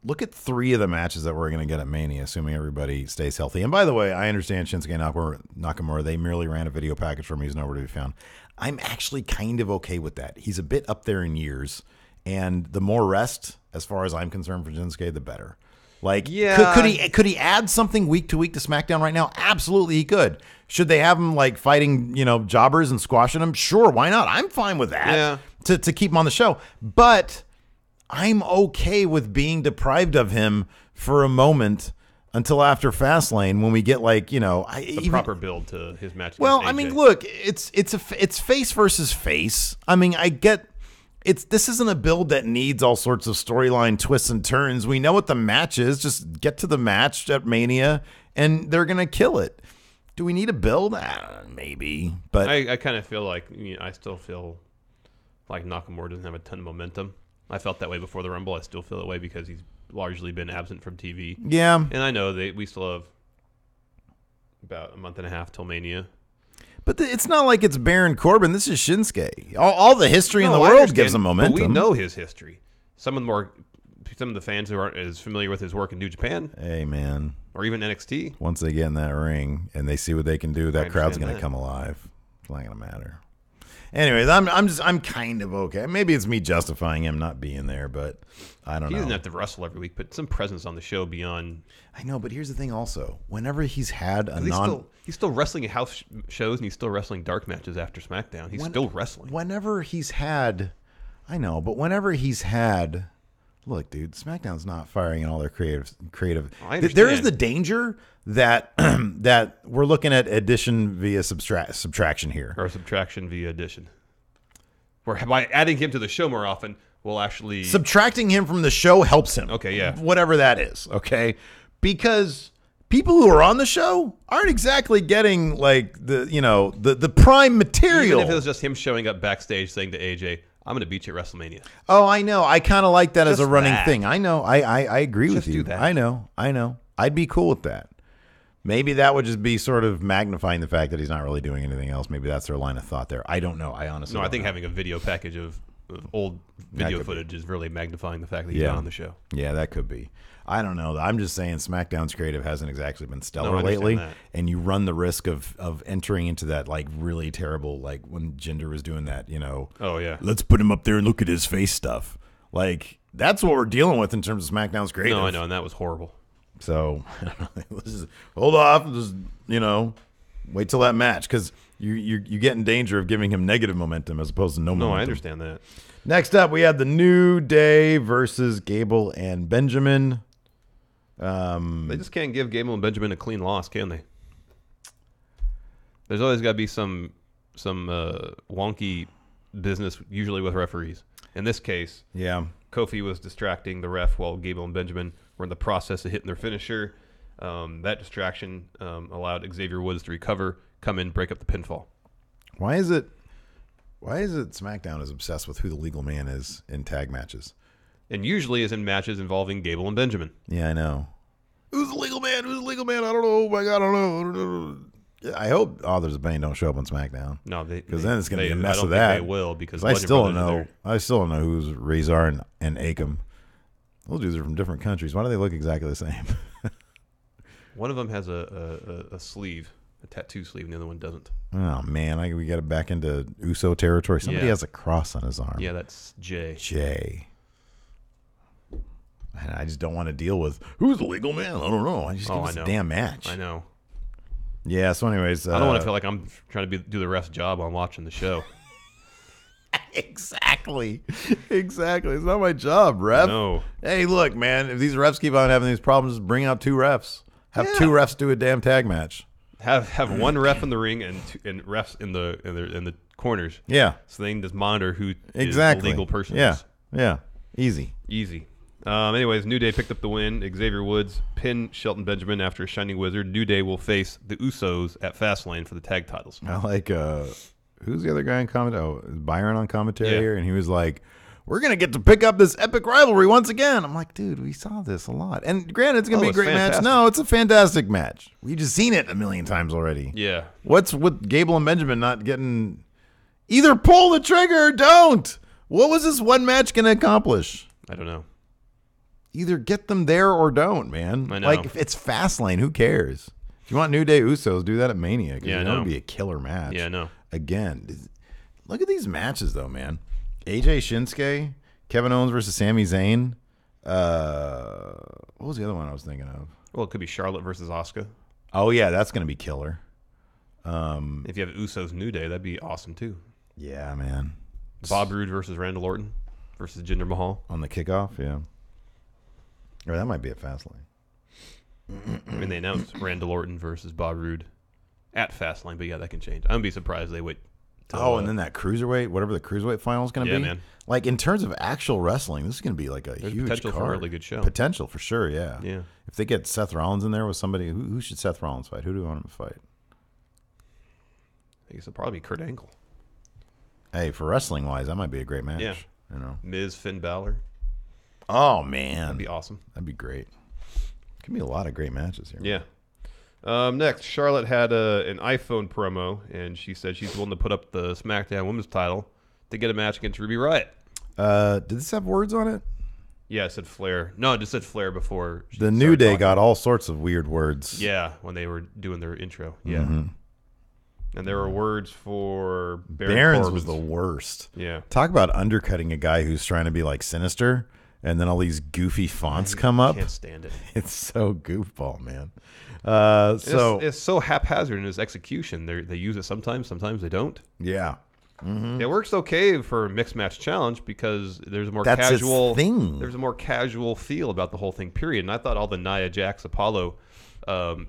look at 3 of the matches that we're going to get at Mania, assuming everybody stays healthy. And by the way, I understand Shinsuke Nakamura, they merely ran a video package for me. He's nowhere to be found. I'm actually kind of okay with that. He's a bit up there in years. And the more rest, as far as I'm concerned, for Shinsuke, the better. Like, could he add something week to week to SmackDown right now? Absolutely, he could. Should they have him like fighting, you know, jobbers and squashing them? Sure, why not? I'm fine with that. Yeah. To keep him on the show, but I'm okay with being deprived of him for a moment until after Fastlane, when we get like, you know, proper build to his match. Well, I mean, look, it's face versus face. I mean, I get. This isn't a build that needs all sorts of storyline twists and turns. We know what the match is. Just get to the match at Mania, and they're going to kill it. Do we need a build? Maybe. But I kind of feel like, I still feel like Nakamura doesn't have a ton of momentum. I felt that way before the Rumble. I still feel that way because he's largely been absent from TV. Yeah. And I know we still have about a month and a half till Mania. But it's not like it's Baron Corbin. This is Shinsuke. All the history in the world gives him momentum. But we know his history. Some of the fans who aren't as familiar with his work in New Japan. Hey, man. Or even NXT. Once they get in that ring and they see what they can do, that crowd's going to come alive. It's not going to matter. Anyways, I'm kind of okay. Maybe it's me justifying him not being there, but I don't know. He doesn't have to wrestle every week, but some presence on the show beyond. I know, but here's the thing also. Whenever he's had he's still wrestling at house shows, and he's still wreling dark matches after SmackDown. He's still wrestling. Whenever he's had, I know, but whenever he's had, look, dude, SmackDown's not firing in all their creative. There is the danger that that we're looking at addition via subtraction here, or subtraction via addition. Where by adding him to the show more often, we'll actually subtracting him from the show helps him. Okay, yeah, whatever that is. Okay, because people who are on the show aren't exactly getting like the prime material. Even if it was just him showing up backstage saying to AJ, "I'm going to beat you at WrestleMania." Oh, I know. I kind of like that just as a running that. thing. I know. I agree just with you. Do that. I know. I'd be cool with that. Maybe that would just be sort of magnifying the fact that he's not really doing anything else. Maybe that's their line of thought there. I don't know. I honestly no. I think know. having a video package of old video could be. footage is really magnifying the fact that he's Yeah. not on the show. Yeah, that could be. I don't know. I'm just saying SmackDown's creative hasn't exactly been stellar No, I understand lately, that. and you run the risk of entering into that like really terrible, like when Jinder was doing that, Oh yeah. let's put him up there and look at his face stuff. Like that's what we're dealing with in terms of SmackDown's creative. No, I know, and that was horrible. So let's just hold off and just wait till that match because you get in danger of giving him negative momentum as opposed to no momentum. No, I understand that. Next up, we had the New Day versus Gable and Benjamin. They just can't give Gable and Benjamin a clean loss, can they? There's always got to be some wonky business, usually with referees. In this case, Yeah. Kofi was distracting the ref while Gable and Benjamin were in the process of hitting their finisher. That distraction allowed Xavier Woods to recover, come in, break up the pinfall. Why is it SmackDown is obsessed with who the legal man is in tag matches? And usually is in matches involving Gable and Benjamin. Yeah, I know. Who's the legal man? Who's the legal man? I don't know. Oh my God, I don't know. Yeah, I hope Authors of Pain don't show up on SmackDown. No, because then it's going to be a mess I don't of think that. They will because I still don't Bludgeon know. Brothers are I still don't know who's Razor and Akam. Those dudes are from different countries. Why do they look exactly the same? there. One of them has a sleeve, a tattoo sleeve, and the other one doesn't. Oh man, we got it back into Uso territory. Somebody Yeah. has a cross on his arm. Yeah, that's Jay. Jay. And I just don't want to deal with who's the legal man. I don't know. I just give us a damn match. I know. Yeah. So, anyways, I don't want to feel like I'm trying to do the ref's job while I'm watching the show. Exactly. It's not my job, ref. No. Hey, look, man. If these refs keep on having these problems, just bring out two refs. Have Yeah. two refs do a damn tag match. Have one ref in the ring and refs in the corners. Yeah. So they can just monitor who Exactly. is the legal person. Yeah. Yeah. Easy. Easy. Anyways, New Day picked up the win. Xavier Woods pinned Shelton Benjamin after a Shining Wizard. New Day will face the Usos at Fastlane for the tag titles. I like who's the other guy in commentary? Oh, Byron on commentary Yeah. here, and he was like, "We're gonna get to pick up this epic rivalry once again." I'm like, dude, we saw this a lot, and granted, it's gonna be a it's great match. fantastic. No, it's a fantastic match. We just seen it a million times already. Yeah. What's with Gable and Benjamin not getting either pull the trigger or don't? What was this one match gonna accomplish? I don't know. Either get them there or don't, man. I know. Like if it's Fastlane, who cares? If you want New Day Usos, do that at Mania. 'Cause Yeah, I that would know. be a killer match. Yeah, I know. Again, look at these matches though, man. AJ Shinsuke, Kevin Owens versus Sami Zayn. What was the other one I was thinking of? Well, it could be Charlotte versus Asuka. Oh yeah, that's gonna be killer. If you have Usos New Day, that'd be awesome too. Yeah, man. Bob Roode versus Randall Orton versus Jinder Mahal. On the kickoff, yeah. Or that might be a Fastlane. I mean, they announced Randall Orton versus Bob Roode at Fastlane, but yeah, that can change. I wouldn't be surprised they wait. Till, And then that cruiserweight, whatever the cruiserweight final is going to Yeah, be. man. Like in terms of actual wrestling, this is going to be like a There's huge potential for a card. really good show. Potential for sure, yeah. Yeah. If they get Seth Rollins in there with somebody, who should Seth Rollins fight? Who do you want him to fight? I guess it'll probably be Kurt Angle. Hey, for wrestling wise, that might be a great match. Yeah. You know. Miz, Finn Balor. Oh man, That'd be awesome. That'd be great. Could be a lot of great matches here. Yeah. Next, Charlotte had an iPhone promo, and she said she's willing to put up the SmackDown Women's title to get a match against Ruby Riott. Did this have words on it? Yeah, it said Flair. No, it just said Flair before. She The New started Day talking. got all sorts of weird words. Yeah, when they were doing their intro. Yeah. Mm-hmm. And there were words for Barons was Corbin's. the worst. Yeah. Talk about undercutting a guy who's trying to be like sinister, and then all these goofy fonts come up. Can't stand it. It's so goofball, man. It's so haphazard in its execution. They use it sometimes they don't. Yeah, It works okay for a mixed match challenge because there's a more That's its casual thing. There's a more casual feel about the whole thing. Period. And I thought all the Nia Jax Apollo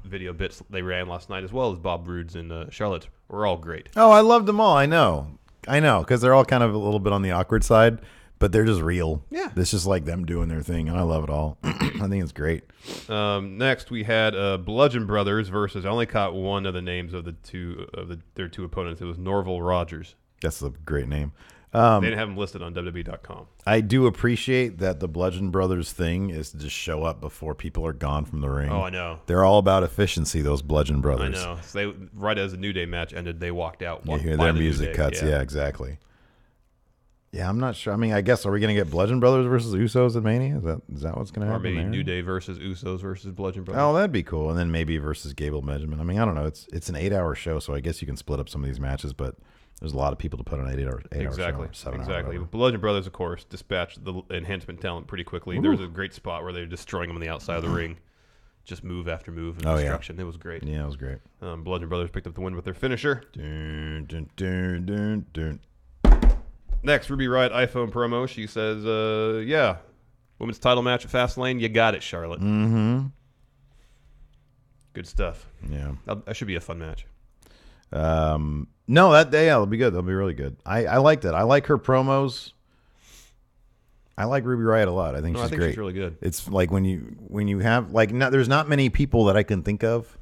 video bits they ran last night, as well as Bob Roode's and Charlotte's, were all great. Oh, I loved them all. I know, because they're all kind of a little bit on the awkward side, but they're just real. Yeah. It's just like them doing their thing, and I love it all. I think it's great. Next, we had Bludgeon Brothers versus. I only caught one of the names of their two opponents. It was Norval Rogers. That's a great name. They didn't have them listed on WWE.com. I do appreciate that the Bludgeon Brothers thing is to just show up before people are gone from the ring. Oh, I know. They're all about efficiency, those Bludgeon Brothers. I know. So right as the New Day match ended, they walked out. You hear by their the New music Day. cuts. Yeah, exactly. Yeah, I'm not sure. I mean, I guess, are we going to get Bludgeon Brothers versus Usos at Mania? Is that what's going to Or happen maybe there? New Day versus Usos versus Bludgeon Brothers. Oh, that'd be cool. And then maybe versus Gable Benjamin. I mean, I don't know. It's an 8-hour show, so I guess you can split up some of these matches, but there's a lot of people to put on an 8-hour Exactly. show. 7 Exactly. hour. Bludgeon Brothers, of course, dispatched the enhancement talent pretty quickly. There was a great spot where they were destroying them on the outside of the ring. Just move after move and destruction. Yeah. It was great. Yeah, it was great. Bludgeon Brothers picked up the win with their finisher. Dun, dun, dun, dun, dun. Next, Ruby Riott iPhone promo. She says, yeah, women's title match at Fastlane. You got it, Charlotte. Mm-hmm. Good stuff. Yeah. That should be a fun match. No, that day, it'll be good. That'll be really good. I liked it. I like her promos. I like Ruby Riott a lot. I think she's great. She's really good. It's like when you have like there's not many people that I can think of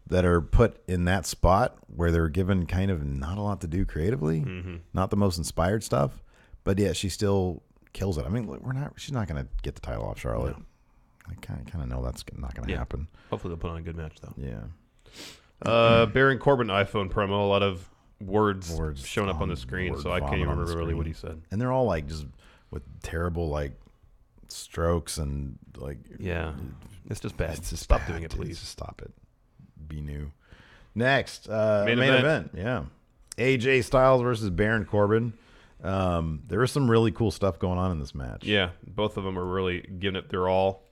that are put in that spot where they're given kind of not a lot to do creatively, not the most inspired stuff, but yeah, she still kills it. I mean, she's not going to get the title off Charlotte. No. I kind of know that's not going to happen. Hopefully they'll put on a good match though. Yeah. Baron Corbin iPhone promo. A lot of words showing up on the screen, so I can't even remember really what he said. And they're all like just with terrible like strokes and like it's just bad. It's just stop doing it, please. Just stop it. Be new. Next, main event. Yeah, AJ Styles versus Baron Corbin. There was some really cool stuff going on in this match. Yeah, both of them are really giving it their all.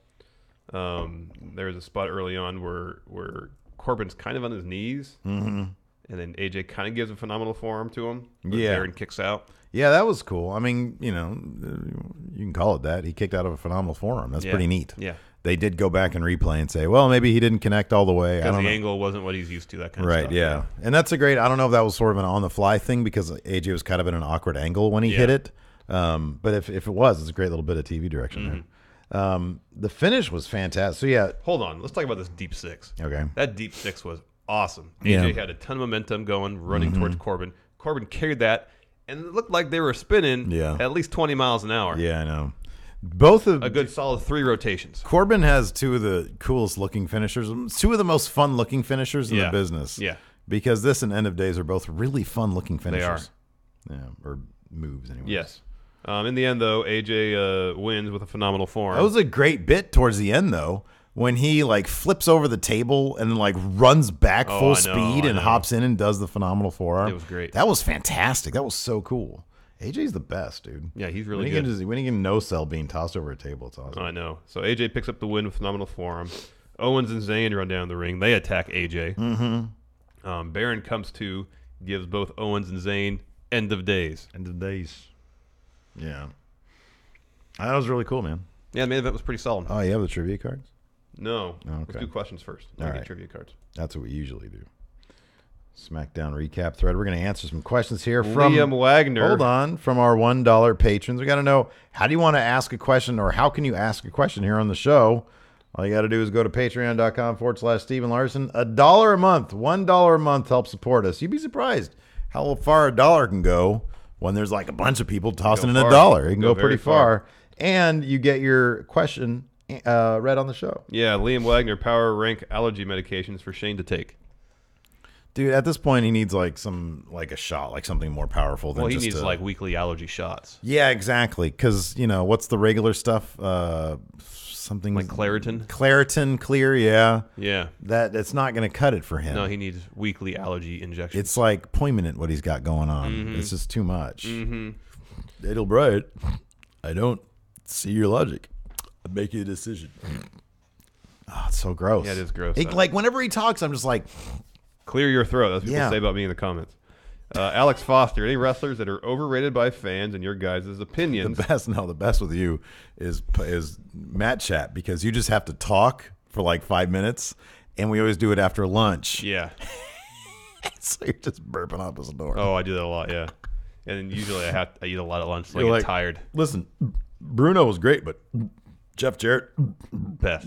There was a spot early on where Corbin's kind of on his knees, and then AJ kind of gives a phenomenal forearm to him. Baron kicks out. Yeah, that was cool. I mean, you can call it that. He kicked out of a phenomenal forearm. That's pretty neat. Yeah. They did go back and replay and say, well, maybe he didn't connect all the way. Because the angle wasn't what he's used to, that kind of stuff. Right, yeah. And that's a great, I don't know if that was sort of an on-the-fly thing because AJ was kind of in an awkward angle when he hit it. But if it was, it's a great little bit of TV direction there. The finish was fantastic. So, yeah. Hold on. Let's talk about this Deep Six. Okay. That Deep Six was awesome. AJ had a ton of momentum going, running towards Corbin. Corbin carried that, and it looked like they were spinning at least 20 miles an hour. Yeah, I know. Both of a good solid 3 rotations. Corbin has 2 of the coolest looking finishers, 2 of the most fun looking finishers in the business. Yeah, because this and End of Days are both really fun looking finishers. They are, or moves anyway. Yes. In the end, though, AJ wins with a phenomenal form. That was a great bit towards the end, though, when he like flips over the table and like runs back full speed and hops in and does the phenomenal forearm. It was great. That was fantastic. That was so cool. AJ's the best, dude. Yeah, he's really good. When he can no-sell being tossed over a table, it's awesome. I know. So AJ picks up the win with phenomenal forearm. Owens and Zayn run down the ring. They attack AJ. Baron comes to, gives both Owens and Zayn End of Days. End of Days. Yeah. That was really cool, man. Yeah, the main event was pretty solid. Oh, you have the trivia cards? No. Okay. Let's do questions first. Then get trivia cards. That's what we usually do. SmackDown recap thread. We're going to answer some questions here from Liam Wagner. Hold on, from our $1 patrons. We got to know, how do you want to ask a question, or how can you ask a question here on the show? All you got to do is go to patreon.com/Steven Larson. $1 a month, $1 a month helps support us. You'd be surprised how far $1 can go when there's like a bunch of people tossing in $1. It can go pretty far, and you get your question read on the show. Yeah, Liam Wagner, power rank allergy medications for Shane to take. Dude, at this point, he needs like a shot, like something more powerful than. Well, he needs like weekly allergy shots. Yeah, exactly. Because what's the regular stuff? Something like Claritin. Claritin Clear, yeah. Yeah. That's not going to cut it for him. No, he needs weekly allergy injections. It's like Poiminent what he's got going on. It's just too much. Edelbright, I don't see your logic. I'm making a decision. Oh, it's so gross. Yeah, it is gross. Like whenever he talks, I'm just like. Clear your throat. That's what people say about me in the comments. Alex Foster, any wrestlers that are overrated by fans in your guys' opinions? The best with you is Matt Chat, because you just have to talk for like 5 minutes, and we always do it after lunch. Yeah. So you're just burping up a door. Oh, I do that a lot, yeah. And usually I eat a lot at lunch, so I get tired. Listen, Bruno was great, but Jeff Jarrett,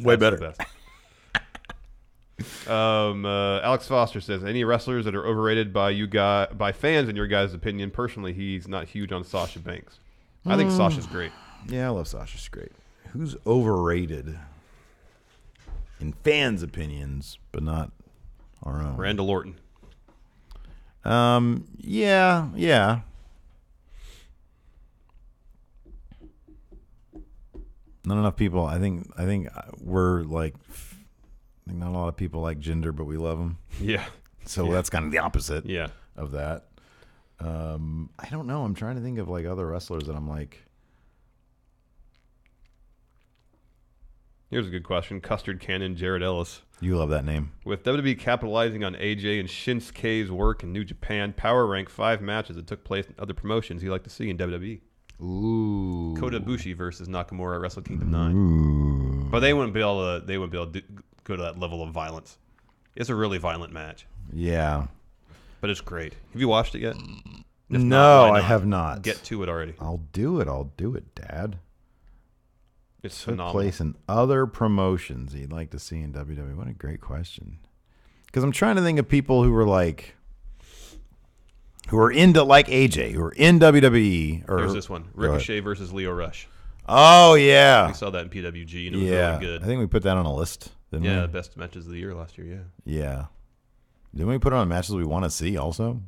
way better. Alex Foster says, any wrestlers that are overrated by fans in your guys' opinion? Personally, he's not huge on Sasha Banks. I think Sasha's great. Yeah, I love Sasha. She's great. Who's overrated in fans' opinions, but not our own? Randall Orton. Yeah. Not enough people. I think we're like, I think not a lot of people like Jinder, but we love him. Yeah. So that's kind of the opposite. Yeah. Of that. I don't know. I'm trying to think of like other wrestlers that I'm like. Here's a good question. Custard Cannon, Jared Ellis. You love that name. With WWE capitalizing on AJ and Shinsuke's work in New Japan, power rank 5 matches that took place in other promotions you'd like to see in WWE. Ooh. Kota Ibushi versus Nakamura at Wrestle Kingdom 9. Ooh. But they wouldn't be able to go to that level of violence. It's a really violent match. Yeah. But it's great. Have you watched it yet? If No, not, why not? I have not. Get to it already. I'll do it, Dad. It's Took phenomenal. place in other promotions you'd like to see in WWE. What a great question. Because I'm trying to think of people who were like, who are into like AJ, who are in WWE. Or, There's this one: Ricochet versus Leo Rush. Oh yeah, We saw that in PWG, and it was yeah. really good. I think we put that on a list. Didn't Yeah, we? best matches of the year last year. Yeah. Yeah. Didn't we put it on matches we want to see also?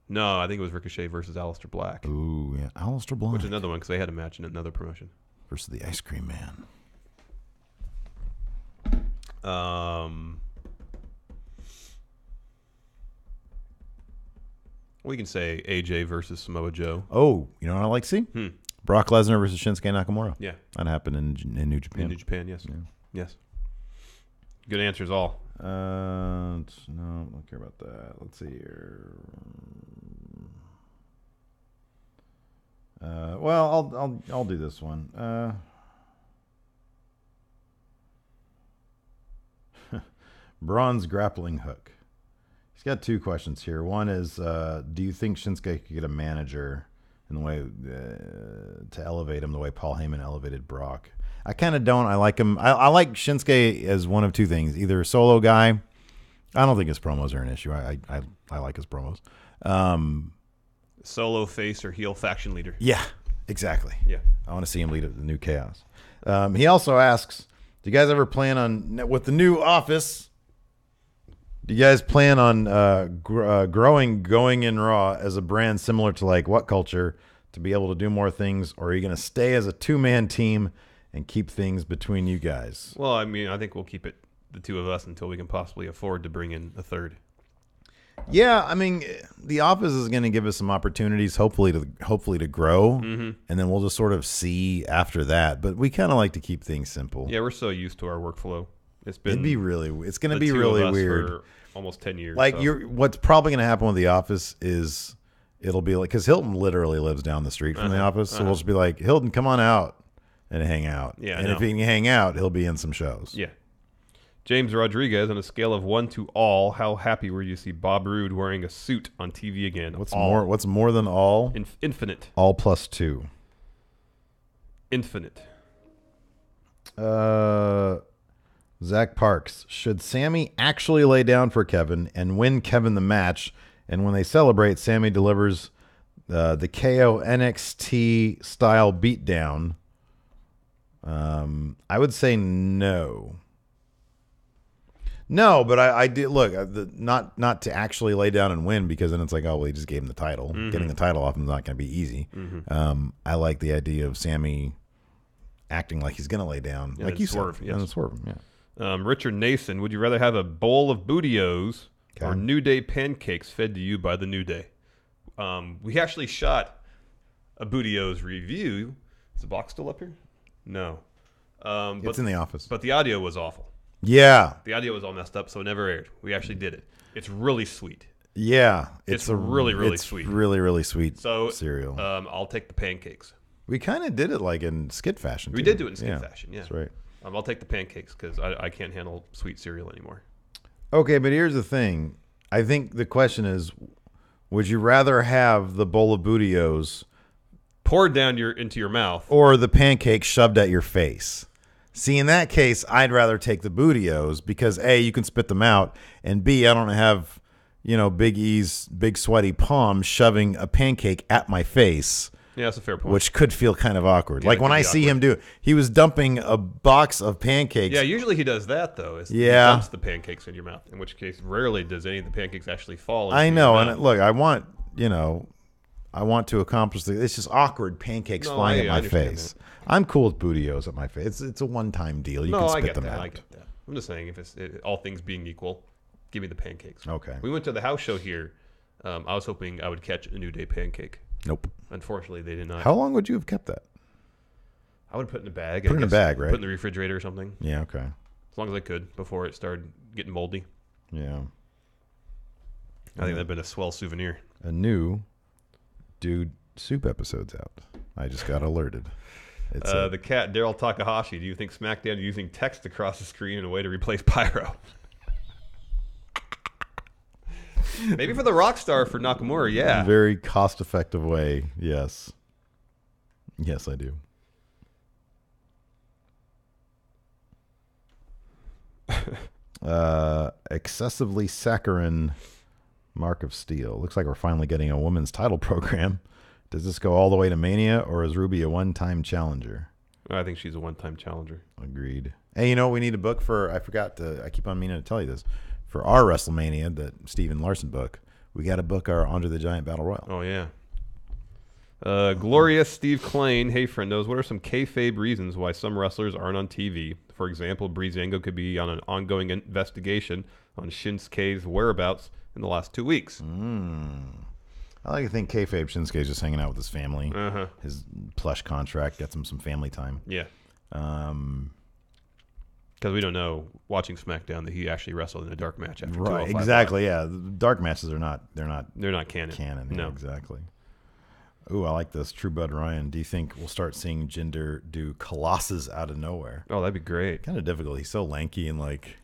No, I think it was Ricochet versus Aleister Black, Ooh, yeah. Aleister Black which is another one because they had a match in another promotion. versus the Ice Cream Man. We can say AJ versus Samoa Joe. Oh, you know what I like to see? Brock Lesnar versus Shinsuke Nakamura. Yeah. That happened in New Japan. In New Japan, yes. Yeah. Yes. Good answers all. No, I don't care about that. Let's see here. Well, I'll do this one. Bronze grappling hook. He's got 2 questions here. One is, do you think Shinsuke could get a manager in the way to elevate him the way Paul Heyman elevated Brock? I kind of don't. I like him. I like Shinsuke as one of 2 things: either a solo guy. I don't think his promos are an issue. I like his promos. Solo face or heel faction leader. Yeah, exactly. Yeah. I want to see him lead the new chaos. He also asks, do you guys ever plan on, with the new office, do you guys plan on going in Raw as a brand similar to like What Culture to be able to do more things, or are you going to stay as a 2-man team and keep things between you guys? Well, I mean, I think we'll keep it the 2 of us until we can possibly afford to bring in a third. Yeah, I mean, the office is going to give us some opportunities, hopefully to grow, and then we'll just sort of see after that. But we kind of like to keep things simple. Yeah, we're so used to our workflow. It's been It's going to the be 2 really of us weird. for almost 10 years. Like so. what's probably going to happen with the office is it'll be like, because Hilton literally lives down the street from the office, so we'll just be like, Hilton, come on out and hang out. Yeah, and if he can hang out, he'll be in some shows. Yeah. James Rodriguez, on a scale of 1 to all, how happy were you to see Bob Roode wearing a suit on TV again? What's all. What's more than all? Infinite. All plus 2. Infinite. Zach Parks. Should Sammy actually lay down for Kevin and win Kevin the match? And when they celebrate, Sammy delivers the KO NXT style beatdown. I would say no. No, but I did look not to actually lay down and win, because then it's like, oh well, he just gave him the title. Getting the title off him is not going to be easy. I like the idea of Sammy acting like he's going to lay down, like you swerve, said, yes. and swerve him. Yeah. Richard Nason, would you rather have a bowl of Bootios or New Day pancakes fed to you by the New Day? We actually shot a Bootios review. Is the box still up here? No. It's in the office. But the audio was awful. Yeah. The audio was all messed up, so it never aired. We actually did it. It's really sweet. Yeah. It's really, really sweet. Really, really sweet So cereal. I'll take the pancakes. We kind of did it like in skit fashion. We too. did do it in skit fashion, yeah. That's right. I'll take the pancakes because I can't handle sweet cereal anymore. Okay, but here's the thing. I think the question is, would you rather have the bowl of Bootios Poured down into your mouth. or the pancake shoved at your face? See, in that case, I'd rather take the Bootios because A, you can spit them out, and B, I don't have, Big E's big sweaty palm shoving a pancake at my face. Yeah, that's a fair point. Which could feel kind of awkward. Yeah, like it when could I be see awkward. him do it, he was dumping a box of pancakes. Yeah, usually he does that, though. He Yeah. dumps the pancakes in your mouth, in which case rarely does any of the pancakes actually fall into I your know. mouth. And look, I want, I want to accomplish it's just awkward pancakes flying at my face. I'm cool with Booty-O's at my face. It's a one-time deal. You can spit them out. I get that. I'm just saying, if it's all things being equal, give me the pancakes. Okay. We went to the house show here. I was hoping I would catch a New Day pancake. Nope. Unfortunately, they did not. How long would you have kept that? I would put it in a bag. Put it in a bag, right? Put it in the refrigerator or something. Yeah, okay. As long as I could before it started getting moldy. Yeah. I think that'd been a swell souvenir. A new Dude Soup episode's out. I just got alerted. It's the cat, Daryl Takahashi. Do you think SmackDown is using text across the screen in a way to replace Pyro? Maybe for the Rockstar for Nakamura, yeah. Very cost-effective way, yes. Yes, I do. Excessively saccharine Mark of Steel. Looks like we're finally getting a women's title program. Does this go all the way to Mania, or is Ruby a one-time challenger? I think she's a one-time challenger. Agreed. Hey, you know what we need a book for? I keep on meaning to tell you this. For our WrestleMania, that Steven Larson book, we got to book our Andre the Giant Battle Royal. Oh, yeah. Glorious Steve Klain. Hey, friendos, what are some kayfabe reasons why some wrestlers aren't on TV? For example, Breezango could be on an ongoing investigation on Shinsuke's whereabouts in the last 2 weeks. I like to think kayfabe Shinsuke's just hanging out with his family. His plush contract gets him some family time. Yeah. Because we don't know, watching SmackDown, that he actually wrestled in a dark match after 205 exactly, Live. yeah. The dark matches are not canon. Canon, no. Yeah, exactly. Ooh, I like this. True Bud Ryan. Do you think we'll start seeing Jinder do Colossus out of nowhere? Oh, that'd be great. Kind of difficult. He's so lanky and like.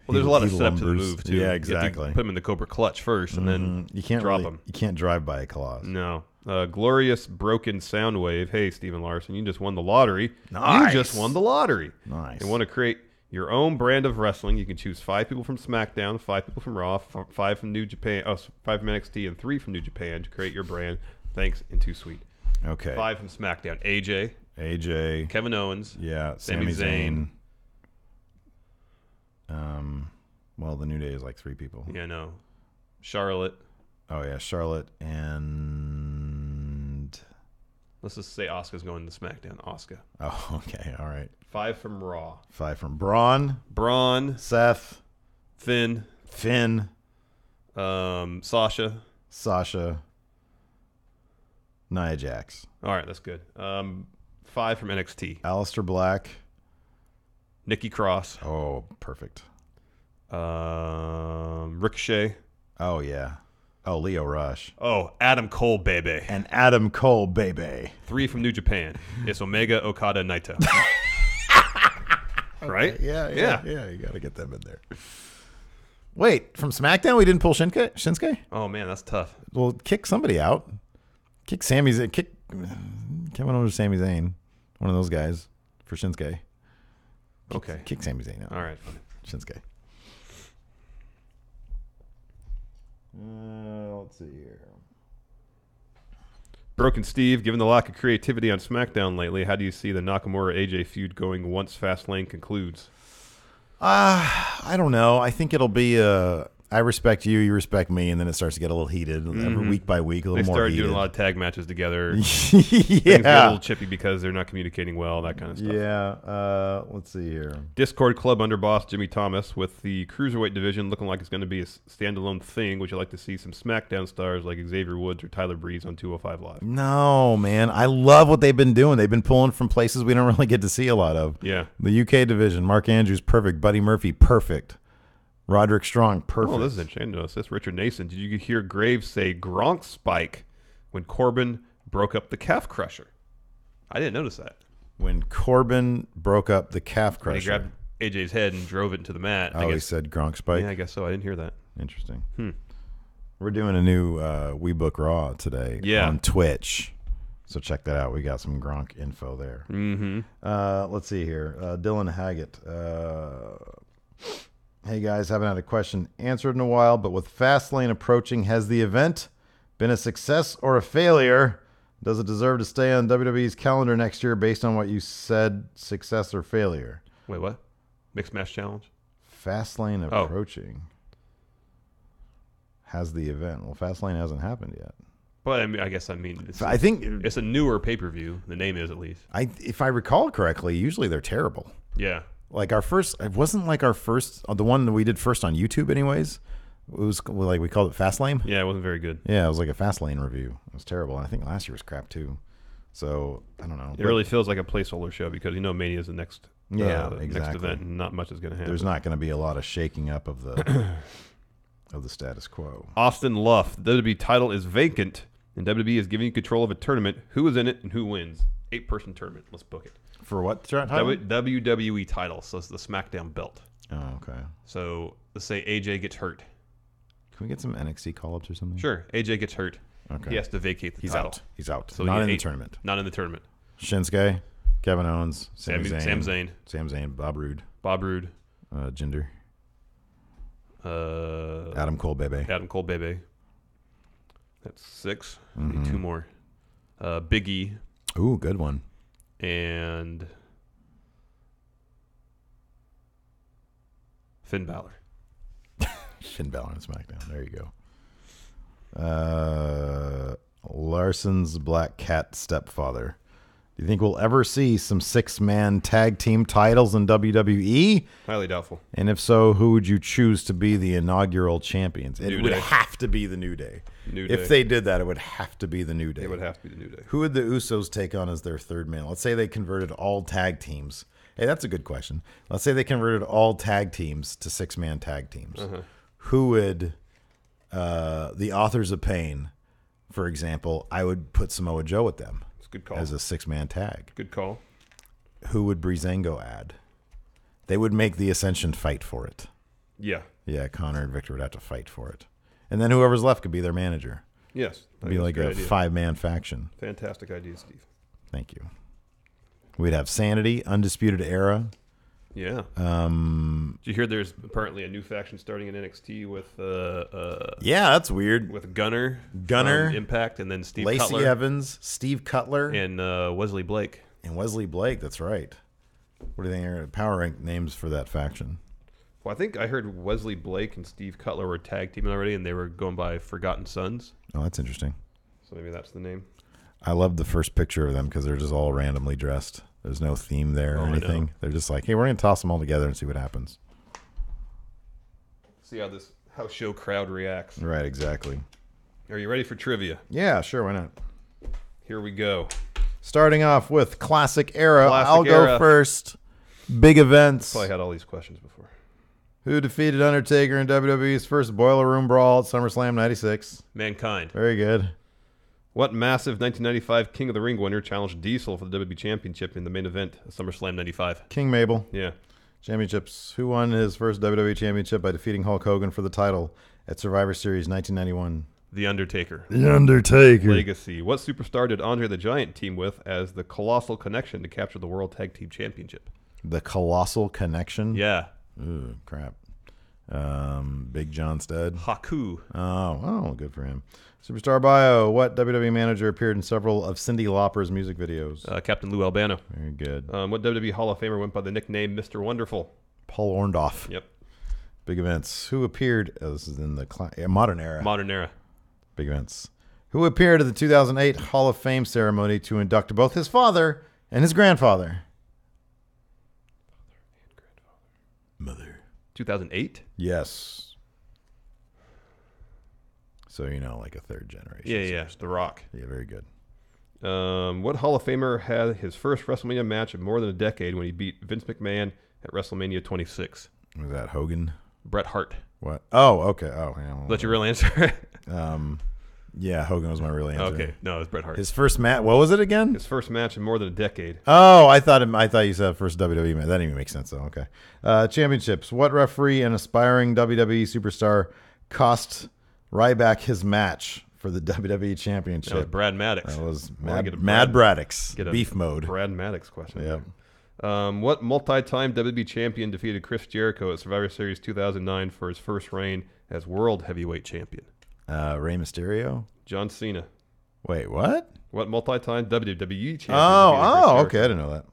Well, there's a lot of setup to the move too. Yeah, You exactly. have to put him in the Cobra Clutch first, and then you can't drop really, him. You can't drive by a Colossus. No. Glorious Broken Soundwave. Hey, Steven Larson, you just won the lottery. Nice. You just won the lottery. Nice. You want to create your own brand of wrestling. You can choose 5 people from SmackDown, 5 people from Raw, 5 from New Japan, 5 from NXT, and 3 from New Japan to create your brand. Thanks, and too sweet. Okay. 5 from SmackDown. AJ. Kevin Owens. Yeah. Sami Zayn. Well, the New Day is like 3 people. Yeah, no. Charlotte. Oh, yeah. Charlotte and... Let's just say Asuka's going to SmackDown. Asuka. Oh, okay. All right. 5 from Raw. 5 from Braun. Seth. Finn. Sasha. Nia Jax. All right, that's good. 5 from NXT. Aleister Black. Nikki Cross. Oh, perfect. Ricochet. Oh, yeah. Oh, Leo Rush. Oh, Adam Cole, baby. And Adam Cole, baby. 3 from New Japan. It's Omega, Okada, Naito. Right? Okay. Yeah. You got to get them in there. Wait, from SmackDown we didn't pull Shinsuke? Oh, man, that's tough. Well, kick somebody out. Kick Sami Zayn. Kick Kevin Owens or Sami Zayn. One of those guys for Shinsuke. Okay. Kick Sami Zayn out. All right, fine. Shinsuke. Let's see here. Broken Steve, given the lack of creativity on SmackDown lately, how do you see the Nakamura-AJ feud going once Fastlane concludes? I don't know. I think it'll be I respect you, you respect me, and then it starts to get a little heated every week by week, a little more heated. They started doing a lot of tag matches together. Yeah. Things get a little chippy because they're not communicating well, that kind of stuff. Yeah. Let's see here. Discord Club underboss Jimmy Thomas, with the Cruiserweight division looking like it's going to be a standalone thing. Would you like to see some SmackDown stars like Xavier Woods or Tyler Breeze on 205 Live? No, man. I love what they've been doing. They've been pulling from places we don't really get to see a lot of. Yeah. The UK division, Mark Andrews, perfect. Buddy Murphy, perfect. Roderick Strong, perfect. Oh, this is interesting. Notice this. Richard Nason. Did you hear Graves say Gronk spike when Corbin broke up the calf crusher? I didn't notice that. When Corbin broke up the calf crusher. When he grabbed AJ's head and drove it into the mat. Oh, he said Gronk spike? Yeah, I guess so. I didn't hear that. Interesting. We're doing a new We Book Raw today on Twitch. So check that out. We got some Gronk info there. Let's see here. Dylan Haggett. Hey guys, haven't had a question answered in a while, but with Fastlane approaching, has the event been a success or a failure? Does it deserve to stay on WWE's calendar next year based on what you said, success or failure? Wait, what? Mixed Match Challenge? Fastlane approaching. Has the event. Well, Fastlane hasn't happened yet. But I guess it's, I think it's a newer pay-per-view. The name is, at least. if I recall correctly, usually they're terrible. Yeah. Like our first, it wasn't like our first, the one that we did first on YouTube, anyways. It was like we called it Fastlane. Yeah, it wasn't very good. Yeah, it was like a Fastlane review. It was terrible. And I think last year was crap too. So I don't know. It really feels like a placeholder show because Mania is the next. Exactly. Next event, and not much is going to happen. There's not going to be a lot of shaking up of the of the status quo. Austin Luff, the WWE title is vacant, and WWE is giving you control of a tournament. Who is in it and who wins? 8-person tournament. Let's book it. For what title? WWE title. So it's the SmackDown belt. Oh, okay. So let's say AJ gets hurt. Can we get some NXT call-ups or something? Sure. AJ gets hurt. Okay. He has to vacate the He's title. out. He's out. So not in the tournament. Not in the tournament. Shinsuke, Kevin Owens, Sami Sam Zayn, Zayn, Bob Roode, Jinder, Adam Cole, Bebe. That's 6. Need 2 more. Big E. Ooh, good one. And Finn Balor. Finn Balor on SmackDown. There you go. Larson's Black Cat stepfather. Do you think we'll ever see some 6-man tag team titles in WWE? Highly doubtful. And if so, who would you choose to be the inaugural champions? It would Day. have to be the New Day. New If Day. they did that, it would have to be the New Day. It would have to be the New Day. Who would the Usos take on as their third man? Let's say they converted all tag teams. Hey, that's a good question. Let's say they converted all tag teams to 6-man tag teams. Who would the Authors of Pain, for example, I would put Samoa Joe with them. It's a good call. As a 6-man tag. Good call. Who would Breezango add? They would make the Ascension fight for it. Yeah. Yeah, Connor and Victor would have to fight for it. And then whoever's left could be their manager. Yes. It'd be like a 5-man faction. Fantastic idea, Steve. Thank you. We'd have Sanity, Undisputed Era. Yeah. Did you hear there's apparently a new faction starting in NXT with yeah, that's weird. With Gunner from Impact, and then Steve Lacey Cutler. Evans, Steve Cutler, and Wesley Blake. And Wesley Blake, that's right. What do you think are power rank names for that faction? Well, I think I heard Wesley Blake and Steve Cutler were tag teaming already, and they were going by Forgotten Sons. Oh, that's interesting. So maybe that's the name. I love the first picture of them because they're just all randomly dressed. There's no theme there or anything. They're just like, hey, we're going to toss them all together and see what happens. See how this house show crowd reacts. Right, exactly. Are you ready for trivia? Yeah, sure, why not? Here we go. Starting off with Classic Era. I'll Era. go first. Big events. Probably had all these questions before. Who defeated Undertaker in WWE's first Boiler Room Brawl at SummerSlam 96? Mankind. Very good. What massive 1995 King of the Ring winner challenged Diesel for the WWE Championship in the main event of SummerSlam 95? King Mabel. Yeah. Championships. Who won his first WWE Championship by defeating Hulk Hogan for the title at Survivor Series 1991? The Undertaker. The Undertaker. Legacy. What superstar did Andre the Giant team with as the Colossal Connection to capture the World Tag Team Championship? The Colossal Connection? Yeah. Ooh, crap. Big John Studd. Haku. Oh, good for him. Superstar bio. What WWE manager appeared in several of Cyndi Lauper's music videos? Captain Lou Albano. Very good. What WWE Hall of Famer went by the nickname Mr. Wonderful? Paul Orndorff. Yep. Big events. Who appeared? Oh, this is in the modern era. Modern era. Big events. Who appeared at the 2008 Hall of Fame ceremony to induct both his father and his grandfather? Mother. 2008? Yes. So, like a third generation. Yeah. The Rock. Yeah, very good. What Hall of Famer had his first WrestleMania match in more than a decade when he beat Vince McMahon at WrestleMania 26? Was that Hogan? Bret Hart. What? Oh, okay. Oh, yeah. That's your real answer? Yeah, Hogan was my real answer. Okay. No, it was Bret Hart. His first match. What was it again? His first match in more than a decade. Oh, I thought you said first WWE match. That didn't even make sense, though. Okay. Championships. What referee and aspiring WWE superstar cost Ryback his match for the WWE Championship? That was Brad Maddox. That was Well, Mad Braddock's get a beef mode. Brad Maddox question. Yep. What multi-time WWE champion defeated Chris Jericho at Survivor Series 2009 for his first reign as World Heavyweight Champion? Rey Mysterio? John Cena. Wait, what? What multi-time WWE champion? Okay. I didn't know that.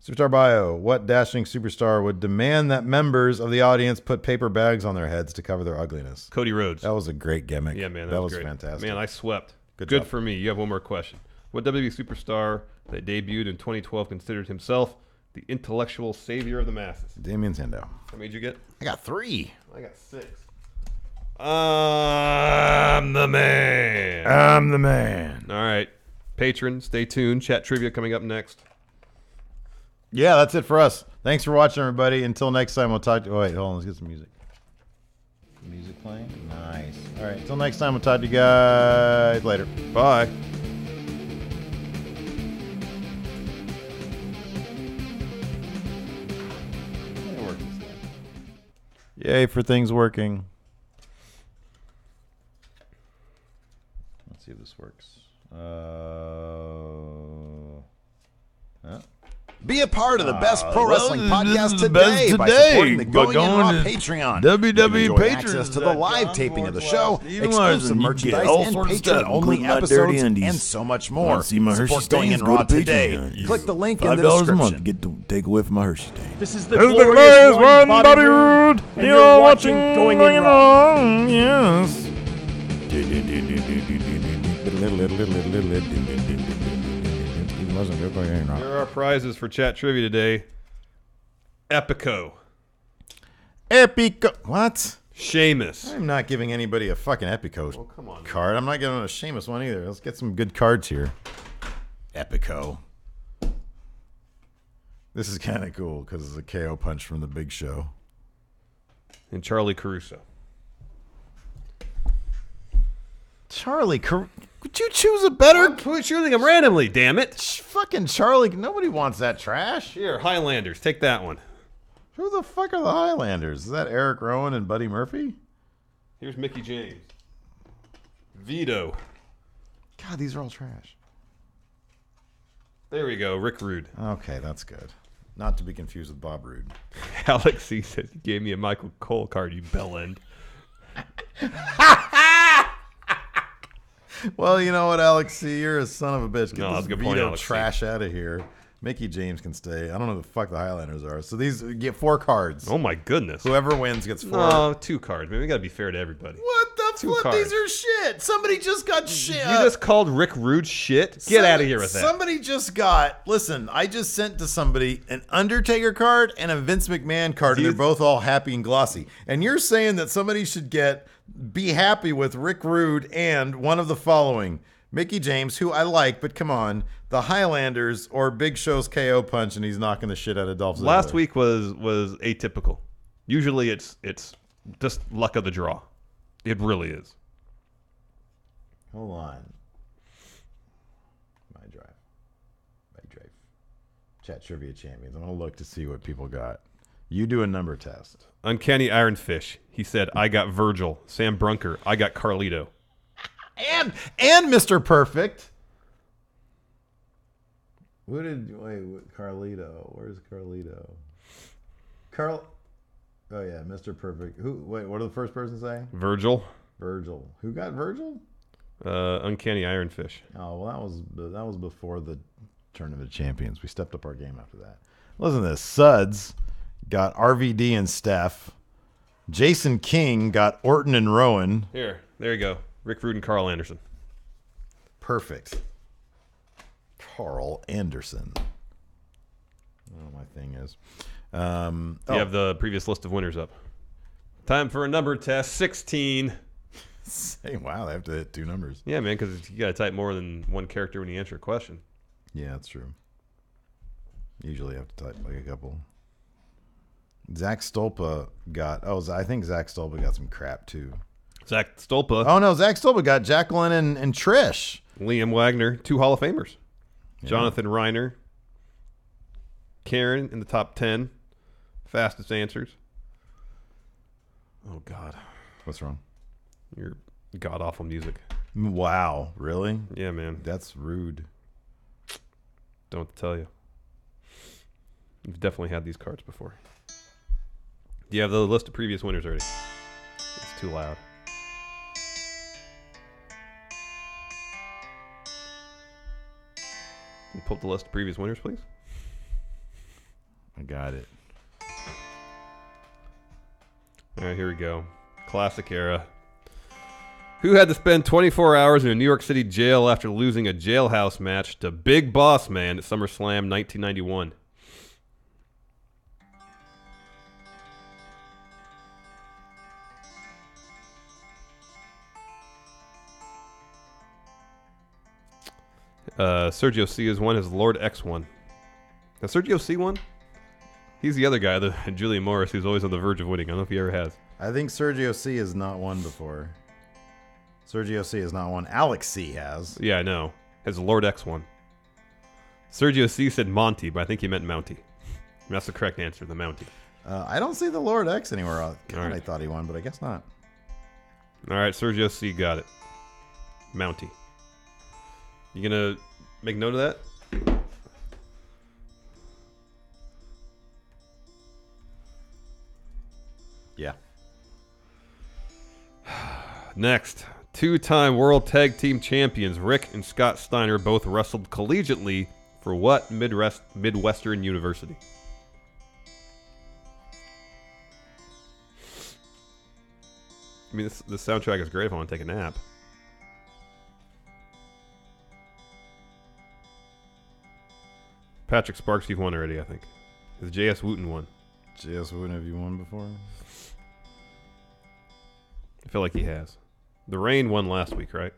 Superstar bio. What dashing superstar would demand that members of the audience put paper bags on their heads to cover their ugliness? Cody Rhodes. That was a great gimmick. Yeah, man. That was great. fantastic. Man, I swept. Good Good job. for me. You have one more question. What WWE superstar that debuted in 2012 considered himself the intellectual savior of the masses? Damien Sandow. How many did you get? I got 3. I got 6. I'm the man. I'm the man. All right. Patron, stay tuned. Chat trivia coming up next. Yeah, that's it for us. Thanks for watching, everybody. Until next time, we'll talk to you. Oh, wait, hold on. Let's get some music. Music playing? Nice. All right. Until next time, we'll talk to you guys later. Bye. Yay for things working. Let's see if this works. Be a part of the best pro wrestling well, this podcast is the best today by today, supporting the but Going In going Raw to Patreon. WWE Enjoy Patrons access to the live taping of the show, Steve exclusive Martin, you get merchandise, all and sorts of stuff, patron-only including my dirty episodes, undies. and so much Want more. to see my Hershey Support Going stains? In Go Raw to today. Patreon. Click the link in the $5 a description. month. Get to take away from my Hershey stain. This is the This is the glorious one, Bobby Rude. Roode, and you're watching Going In Raw. Yes. Here are our prizes for chat trivia today. Epico. Epico. What? Sheamus. I'm not giving anybody a fucking Epico come on, card. I'm not giving a Sheamus one either. Let's get some good cards here. Epico. This is kind of cool because it's a KO punch from the Big Show. And Charlie Caruso. Charlie, would you choose a better? I'm choosing them randomly, damn it. Fucking Charlie. Nobody wants that trash. Here, Highlanders. Take that one. Who the fuck are the Highlanders? Is that Eric Rowan and Buddy Murphy? Here's Mickey James. Vito. God, these are all trash. There we go. Rick Rude. Okay, that's good. Not to be confused with Bob Roode. Alex C says he gave me a Michael Cole card, you bellend. Well, you know what, Alex C? You're a son of a bitch. Get No, that's this a good point, Vito Alex C. trash out of here. Mickey James can stay. I don't know who the fuck the Highlanders are. So these get 4 cards. Oh my goodness. Whoever wins gets 4. No, 2 cards. Maybe we gotta be fair to everybody. What the Two fuck? cards. These are shit. Somebody just got shit. You just called Rick Rude shit? Get out of here with that. Somebody just got. Listen, I just sent to somebody an Undertaker card and a Vince McMahon card, and they're both all happy and glossy. And you're saying that somebody should be happy with Rick Rude and one of the following: Mickey James, who I like, but come on, the Highlanders or Big Show's KO punch, and he's knocking the shit out of Dolph Ziggler. Last week was atypical. Usually it's just luck of the draw. It really is. Hold on. My drive. Chat Trivia Champions. I'm going to look to see what people got. You do a number test. Uncanny Ironfish. He said, I got Virgil. Sam Brunker. I got Carlito. And Mr. Perfect. What Carlito? Where's Carlito? Oh yeah, Mr. Perfect. What did the first person say? Virgil. Who got Virgil? Uncanny Ironfish. Oh well, that was before the Tournament of Champions. We stepped up our game after that. Listen to this. Suds got RVD and Steph. Jason King got Orton and Rowan. There you go. Rick Rude and Carl Anderson. Perfect. Carl Anderson. I don't know what my thing is. You have the previous list of winners up. Time for a number test. 16. Hey, wow, they have to hit 2 numbers. Yeah, man, because you got to type more than one character when you answer a question. Yeah, that's true. Usually you have to type like a couple. Zach Stolpa got... I think Zach Stolpa got some crap, too. Zach Stolpa. Oh, no, Zach Stolpa got Jacqueline and Trish. Liam Wagner. 2 Hall of Famers. Yeah. Jonathan Reiner. Karen in the top 10. Fastest answers. Oh, God. What's wrong? Your god-awful music. Wow, really? Yeah, man. That's rude. Don't have to tell you. You've definitely had these cards before. Do you have the list of previous winners already? It's too loud. Can you pull up the list of previous winners, please? I got it. All right, here we go. Classic era. Who had to spend 24 hours in a New York City jail after losing a jailhouse match to Big Boss Man at SummerSlam 1991? Sergio C is one. Has Lord X won? Has Sergio C won? He's the other guy, Julian Morris, who's always on the verge of winning. I don't know if he ever has. I think Sergio C has not won before. Sergio C has not won. Alex C has. Yeah, I know. Has Lord X won? Sergio C said Monty, but I think he meant Mountie. That's the correct answer, the Mountie. I don't see the Lord X anywhere else. God, right. I thought he won, but I guess not. All right, Sergio C got it. Mountie. You gonna make note of that? Yeah. Next, two-time World Tag Team Champions Rick and Scott Steiner both wrestled collegiately for what Midwestern University? I mean, this soundtrack is great if I want to take a nap. Patrick Sparks, you've won already, I think. Has J.S. Wooten won? J.S. Wooten, have you won before? I feel like he has. The Reign won last week, right?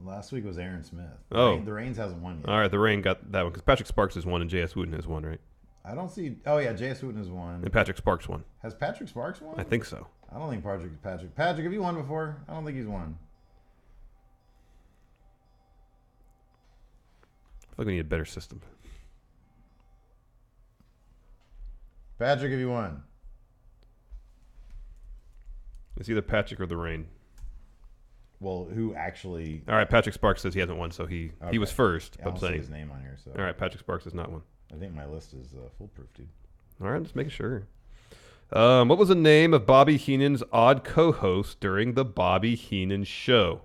Last week was Aaron Smith. Oh. The Reigns hasn't won yet. All right, the Reign got that one because Patrick Sparks has won and J.S. Wooten has won, right? I don't see. Oh, yeah, J.S. Wooten has won. And Patrick Sparks won. Has Patrick Sparks won? I think so. I don't think Patrick. Patrick, have you won before? I don't think he's won. I feel like we need a better system. Patrick, have you won? It's either Patrick or the Reign. Well, who actually? All right, Patrick Sparks says he hasn't won, so he was first. I But don't I'm see saying. his name on here. So. All right, Patrick Sparks has not won. I think my list is foolproof, dude. All right, just making sure. What was the name of Bobby Heenan's odd co-host during the Bobby Heenan Show?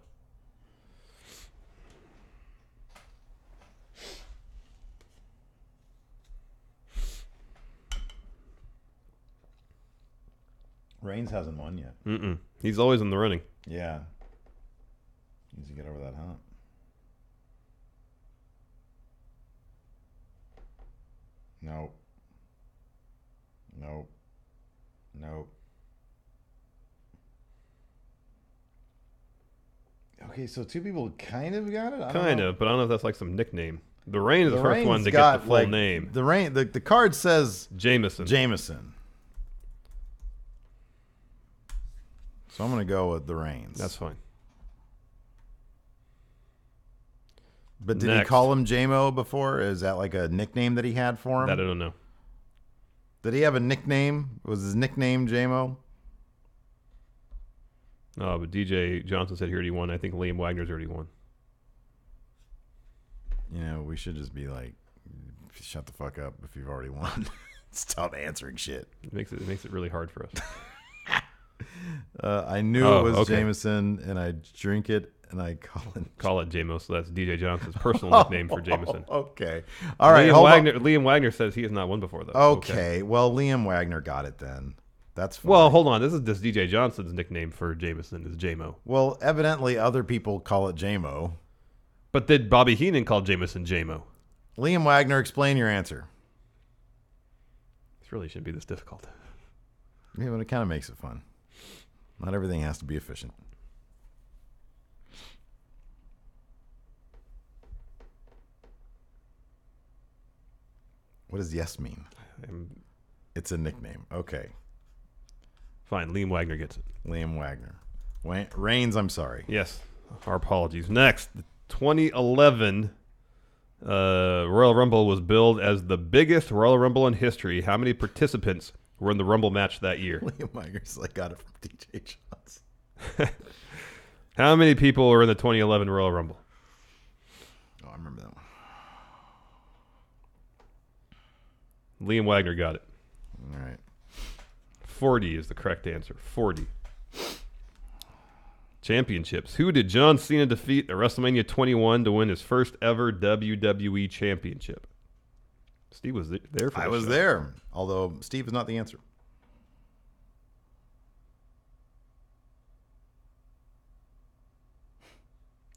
Reigns hasn't won yet. Mm-mm. He's always in the running. Yeah. Needs to get over that hump. Nope. Nope. Nope. Okay, so two people kind of got it? Kind of, but I don't know if that's like some nickname. The Reign is the first Reigns one to got, get the full like, name. The card says Jameson. So I'm going to go with the Reigns. That's fine. But did Next. he call him J-Mo before? Is that like a nickname that he had for him? That I don't know. Did he have a nickname? Was his nickname J-Mo? No, but DJ Johnson said he already won. I think Liam Wagner's already won. You know, we should just be like, shut the fuck up if you've already won. Stop answering shit. It makes it really hard for us. I knew it was Jameson, and I drink it, and I call it J-Mo. So that's DJ Johnson's personal nickname for Jameson. Okay. All right. Liam Wagner says he has not won before, though. Okay. Well, Liam Wagner got it then. That's fine. Well, hold on. This is just DJ Johnson's nickname for Jameson is J-Mo. Well, evidently other people call it J-Mo. But did Bobby Heenan call Jameson J-Mo? Liam Wagner, explain your answer. This really shouldn't be this difficult. Yeah, but it kind of makes it fun. Not everything has to be efficient. What does yes mean? It's a nickname. Okay. Fine. Liam Wagner gets it. Liam Wagner. Reigns, I'm sorry. Yes. Our apologies. Next, the 2011 Royal Rumble was billed as the biggest Royal Rumble in history. How many participants were in the Rumble match that year? Liam Wagner's like got it from DJ Johnson. How many people were in the 2011 Royal Rumble? Oh, I remember that one. Liam Wagner got it. All right. 40 is the correct answer. 40. Championships. Who did John Cena defeat at WrestleMania 21 to win his first ever WWE championship? Steve was there for I was there, although Steve is not the answer.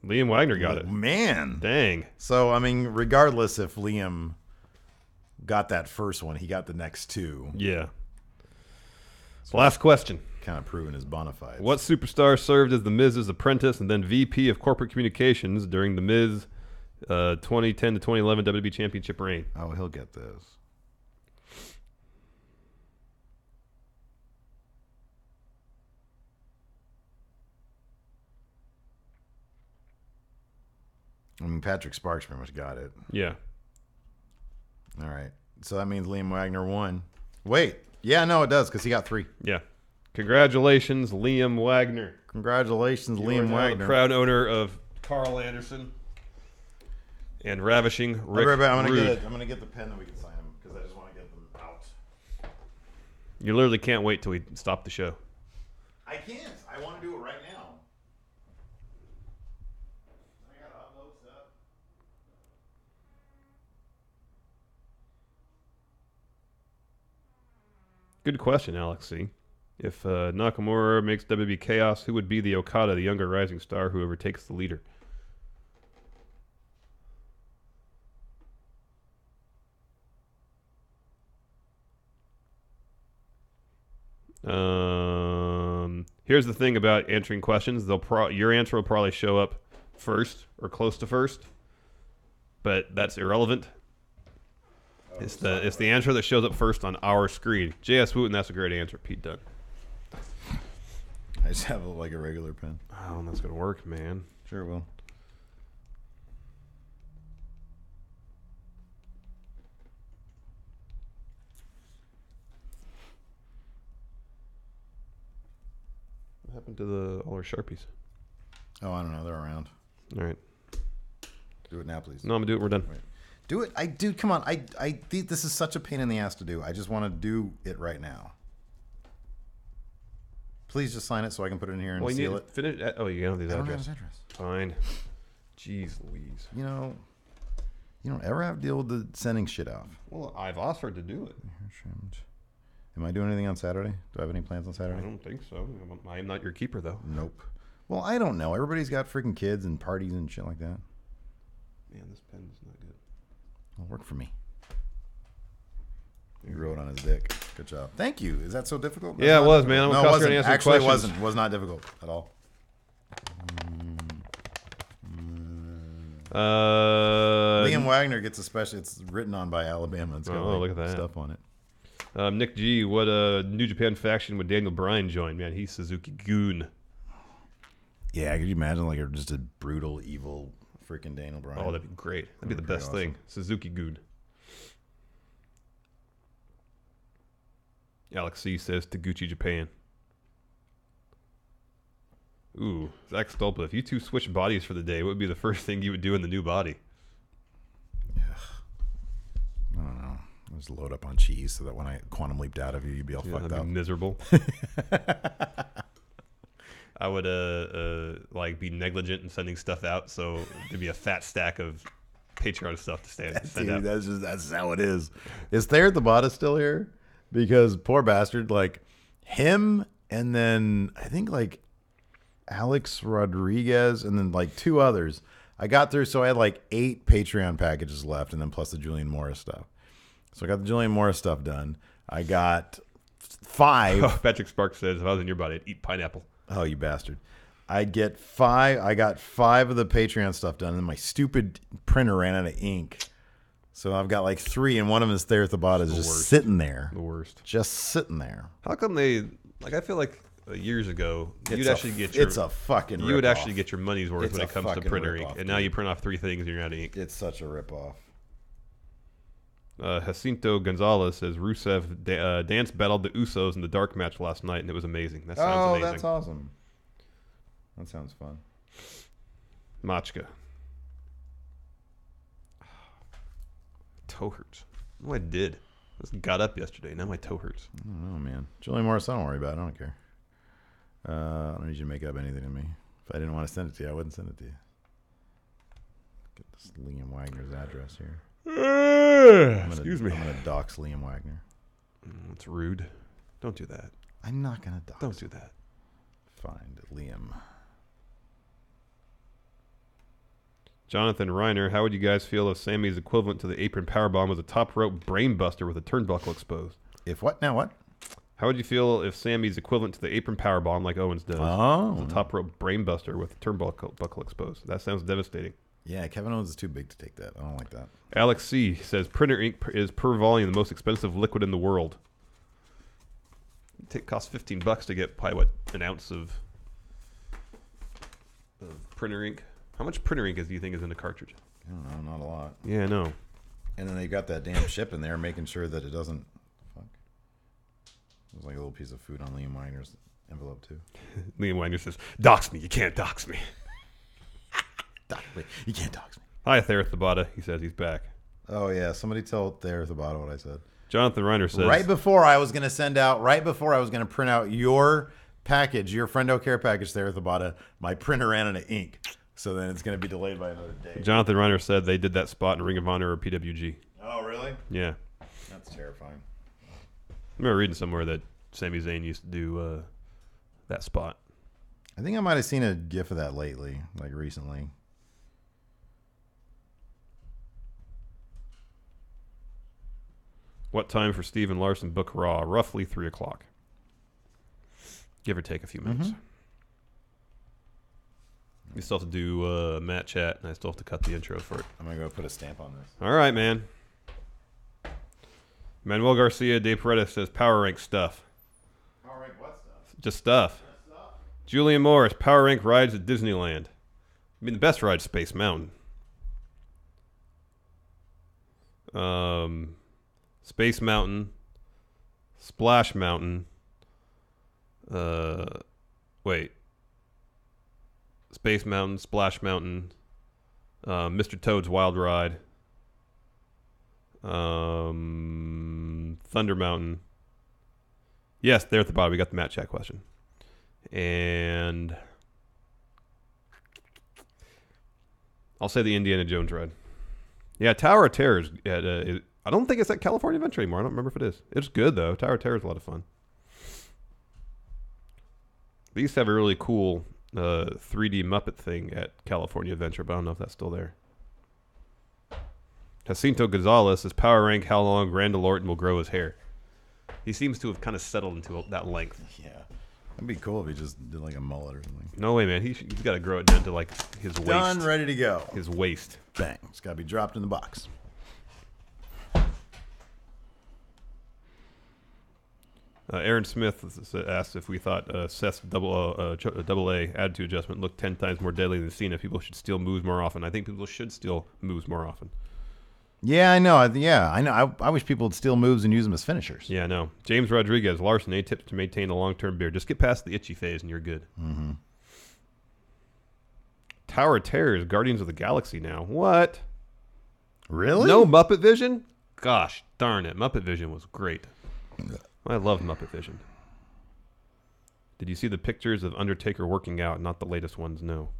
Liam Wagner got it. Man. Dang. So, I mean, regardless if Liam got that first one, he got the next two. Yeah. Last question. Kind of proving his bona fides. What superstar served as The Miz's apprentice and then VP of Corporate Communications during The Miz 2010 to 2011 WWE Championship reign? Oh, he'll get this. I mean, Patrick Sparks pretty much got it. Yeah. All right. So that means Liam Wagner won. Wait. Yeah, no, it does because he got 3. Yeah. Congratulations, Liam Wagner. Congratulations, You Liam are now Wagner. the proud owner of Carl Anderson and Ravishing Rick I'm gonna Rude. I'm gonna get the pen that we can sign them because I just want to get them out. You literally can't wait till we stop the show. I can't. I want to do it right now. I gotta upload stuff. Good question, Alex C. If Nakamura makes WWE Chaos, who would be the Okada, the younger rising star who overtakes the leader? Here's the thing about answering questions. Your answer will probably show up first or close to first, but that's irrelevant. It's the answer that shows up first on our screen. J.S. Wooten, that's a great answer. Pete Dunne. I just have like a regular pen. Oh, that's going to work, man. Sure it will. What happened to all our Sharpies? Oh, I don't know. They're around. All right. Do it now, please. No, I'm going to do it. We're done. Wait. Do it. Dude, come on. This is such a pain in the ass to do. I just want to do it right now. Please just sign it so I can put it in here and seal it. Finish. Oh, you got these I don't have address. his address. Fine. Jeez Louise. You don't ever have to deal with the sending shit off. Well, I've offered to do it. Am I doing anything on Saturday? Do I have any plans on I Saturday? don't think so. I am not your keeper, though. Nope. Well, I don't know. Everybody's got freaking kids and parties and shit like that. Man, this pen is not good. It'll work for me. He wrote on his dick. Good job. Thank you. Is that so difficult? Yeah, it was, man. I'm No, gonna it cost you wasn't. an answer Actually, it questions. wasn't. It was not difficult at all. Liam Wagner gets a special. It's written on by Alabama. It's got look at that. stuff on it. Nick G, what New Japan faction would Daniel Bryan join? Man, he's Suzuki Goon. Yeah, could you imagine like just a brutal, evil freaking Daniel Bryan? Oh, that'd be great. That'd be the best thing. Suzuki Goon. Alex C says Taguchi Japan. Ooh, Zach Stolpa, if you two switch bodies for the day, what would be the first thing you would do in the new body? I don't know. Just load up on cheese so that when I quantum leaped out of you, you'd be all fucked That'd up. be miserable. I would like be negligent in sending stuff out, so there'd be a fat stack of Patreon stuff to send out. Dude, that's how it is. Is Thayer the Bada still here? Because poor bastard, like him, and then I think like Alex Rodriguez, and then like 2 others. I got through, so I had like 8 Patreon packages left, and then plus the Julian Morris stuff. So I got the Julian Morris stuff done. I got 5. Oh, Patrick Sparks says, if I was in your body, I'd eat pineapple. Oh, you bastard. I got 5 of the Patreon stuff done, and then my stupid printer ran out of ink. So I've got like 3, and one of them is Thayer Tabata just sitting there. The worst. Just sitting there. How come they, like, I feel like years ago, It's you'd a- actually get your, it's a fucking you would ripoff. actually get your money's worth It's when a it comes to fucking printer ink. ripoff, And now dude. you print off 3 things and you're out of ink. It's such a ripoff. Jacinto Gonzalez says Rusev dance battled the Usos in the dark match last night, and it was amazing. That sounds amazing. That's awesome. That sounds fun. Machka. Toe hurts. I did. I just got up yesterday. Now my toe hurts. I don't know, man. Julian Morris, don't worry about it. I don't care. I don't need you to make up anything to me. If I didn't want to send it to you, I wouldn't send it to you. Get this Liam Wagner's address here. Excuse me. I'm going to dox Liam Wagner. It's rude. Don't do that. I'm not going to dox. Don't do that. Find Liam. Jonathan Reiner, how would you guys feel if Sammy's equivalent to the apron powerbomb was a top rope brainbuster with a turnbuckle exposed? If what? Now what? How would you feel if Sammy's equivalent to the apron powerbomb like Owens does? Oh. Was a top rope brainbuster with a turnbuckle exposed. That sounds devastating. Yeah, Kevin Owens is too big to take that. I don't like that. Alex C. says printer ink is per volume the most expensive liquid in the world. It costs $15 to get probably an ounce of printer ink. How much printer ink do you think is in the cartridge? I don't know, not a lot. Yeah, I know. And then they got that damn ship in there, making sure that it doesn't. Fuck. There's like a little piece of food on Liam Weiner's envelope too. Liam Weiner says, "Dox me. You can't dox me." Dox me. You can't dox me. Hi, Thereth Tabata. He says he's back. Oh yeah, somebody tell Thereth about what I said. Jonathan Reiner says, Right before I was going to print out your package, your Friendo Care package there at the bottom, my printer ran out of ink. So then it's going to be delayed by another day. Jonathan Reiner said they did that spot in Ring of Honor or PWG. Oh, really? Yeah. That's terrifying. I remember reading somewhere that Sami Zayn used to do that spot. I think I might have seen a gif of that lately, like recently. What time for Steven Larson book Raw? Roughly 3 o'clock. Give or take a few minutes. You still have to do Matt Chat, and I still have to cut the intro for it. I'm going to go put a stamp on this. All right, man. Manuel Garcia de Paredes says Power Rank stuff. Power rank what stuff? Just stuff. Julian Morris, Power Rank rides at Disneyland. I mean, the best ride's Space Mountain. Space Mountain, Splash Mountain. Space Mountain, Splash Mountain, Mr. Toad's Wild Ride, Thunder Mountain. Yes, there at the bottom. We got the Matt Chat question. And I'll say the Indiana Jones ride. Yeah, Tower of Terror I don't think it's at California Adventure anymore. I don't remember if it is. It's good, though. Tower of Terror is a lot of fun. They used to have a really cool 3D Muppet thing at California Adventure, but I don't know if that's still there. Jacinto Gonzalez says, Power Rank how long Randall Orton will grow his hair. He seems to have kind of settled into that length. Yeah. That'd be cool if he just did like a mullet or something. No way, man. He's got to grow it down to like his waist. Done, ready to go. His waist. Bang. It's got to be dropped in the box. Aaron Smith asked if we thought Seth's double A attitude adjustment looked 10 times more deadly than Cena. People should steal moves more often. I think people should steal moves more often. Yeah, I know. I know. I wish people would steal moves and use them as finishers. Yeah, I know. James Rodriguez, Larson, 8 tips to maintain a long-term beard. Just get past the itchy phase and you're good. Mm-hmm. Tower of Terror is Guardians of the Galaxy now. What? Really? No Muppet Vision? Gosh darn it. Muppet Vision was great. I loved Muppet Vision. Did you see the pictures of Undertaker working out? Not the latest ones, no.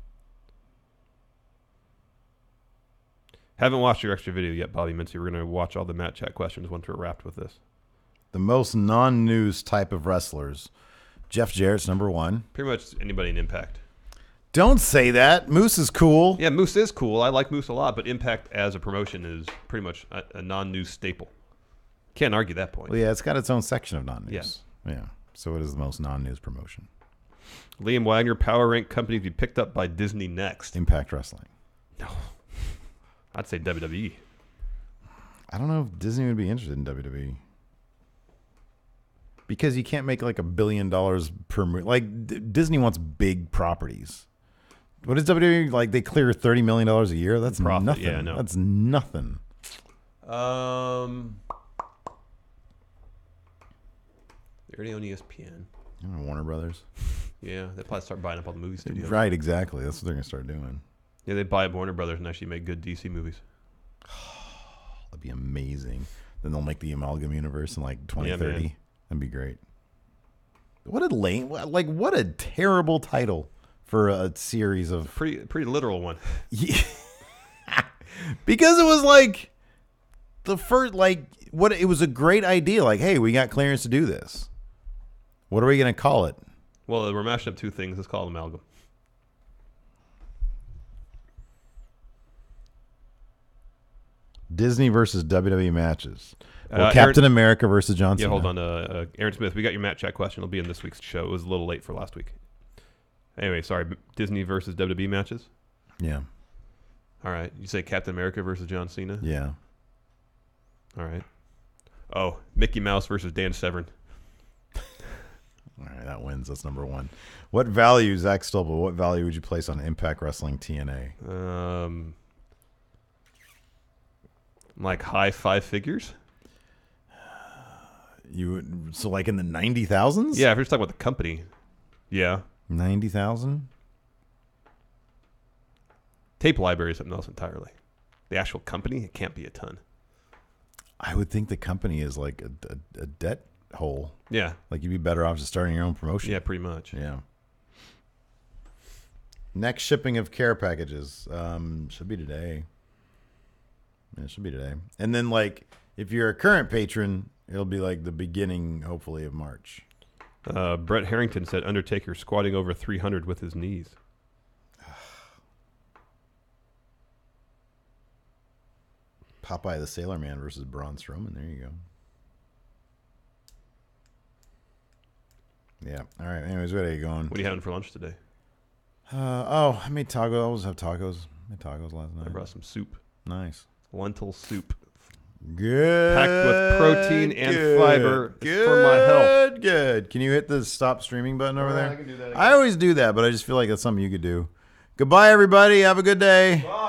Haven't watched your extra video yet, Bobby Mincy. We're going to watch all the Matt Chat questions once we're wrapped with this. The most non-news type of wrestlers. Jeff Jarrett's number one. Pretty much anybody in Impact. Don't say that. Moose is cool. Yeah, Moose is cool. I like Moose a lot, but Impact as a promotion is pretty much a non-news staple. Can't argue that point. Well, yeah, it's got its own section of non-news. Yeah. Yeah. So it is the most non-news promotion. Liam Wagner, Power Rank company to be picked up by Disney next. Impact Wrestling. No. I'd say WWE. I don't know if Disney would be interested in WWE. Because you can't make like $1 billion per movie. Like, Disney wants big properties. What is WWE? Like, they clear $30 million a year? That's Profit, nothing. yeah, no. That's nothing. They already own ESPN. Warner Brothers. Yeah, they probably start buying up all the movie studios. Right, exactly. That's what they're going to start doing. Yeah, they buy up Warner Brothers and actually make good DC movies. That'd be amazing. Then they'll make the Amalgam Universe in like 2030. Yeah, that'd be great. What a terrible title for a series of Pretty literal one. Yeah. Because it was like the first, it was a great idea. Like, hey, we got clearance to do this. What are we going to call it? Well, we're mashing up two things. Let's call it Amalgam. Disney versus WWE matches. Or Aaron- Captain America versus John Cena. Yeah, hold on. Aaron Smith, we got your Matt Chat question. It'll be in this week's show. It was a little late for last week. Anyway, sorry. Disney versus WWE matches? Yeah. All right. You say Captain America versus John Cena? Yeah. All right. Oh, Mickey Mouse versus Dan Severn. All right, that wins. That's number one. What value, Zach Stolpa, what value would you place on Impact Wrestling TNA? Like high five figures? So like in the 90,000s? Yeah, if you're just talking about the company. Yeah. 90,000? Tape library is something else entirely. The actual company, it can't be a ton. I would think the company is like a debt hole. Yeah. Like you'd be better off just starting your own promotion. Yeah, pretty much. Yeah. Next shipping of care packages should be today. Yeah, it should be today. And then like if you're a current patron, it'll be like the beginning, hopefully, of March. Brett Harrington said Undertaker squatting over 300 with his knees. Popeye the Sailor Man versus Braun Strowman. There you go. Yeah. All right. Anyways, where are you going? What are you having for lunch today? I made tacos. I always have tacos. I made tacos last night. I brought some soup. Nice. Lentil soup. Good. Packed with protein and fiber. It's for my health. Good. Can you hit the stop streaming button over there? I can do that again. I always do that, but I just feel like that's something you could do. Goodbye, everybody. Have a good day. Bye.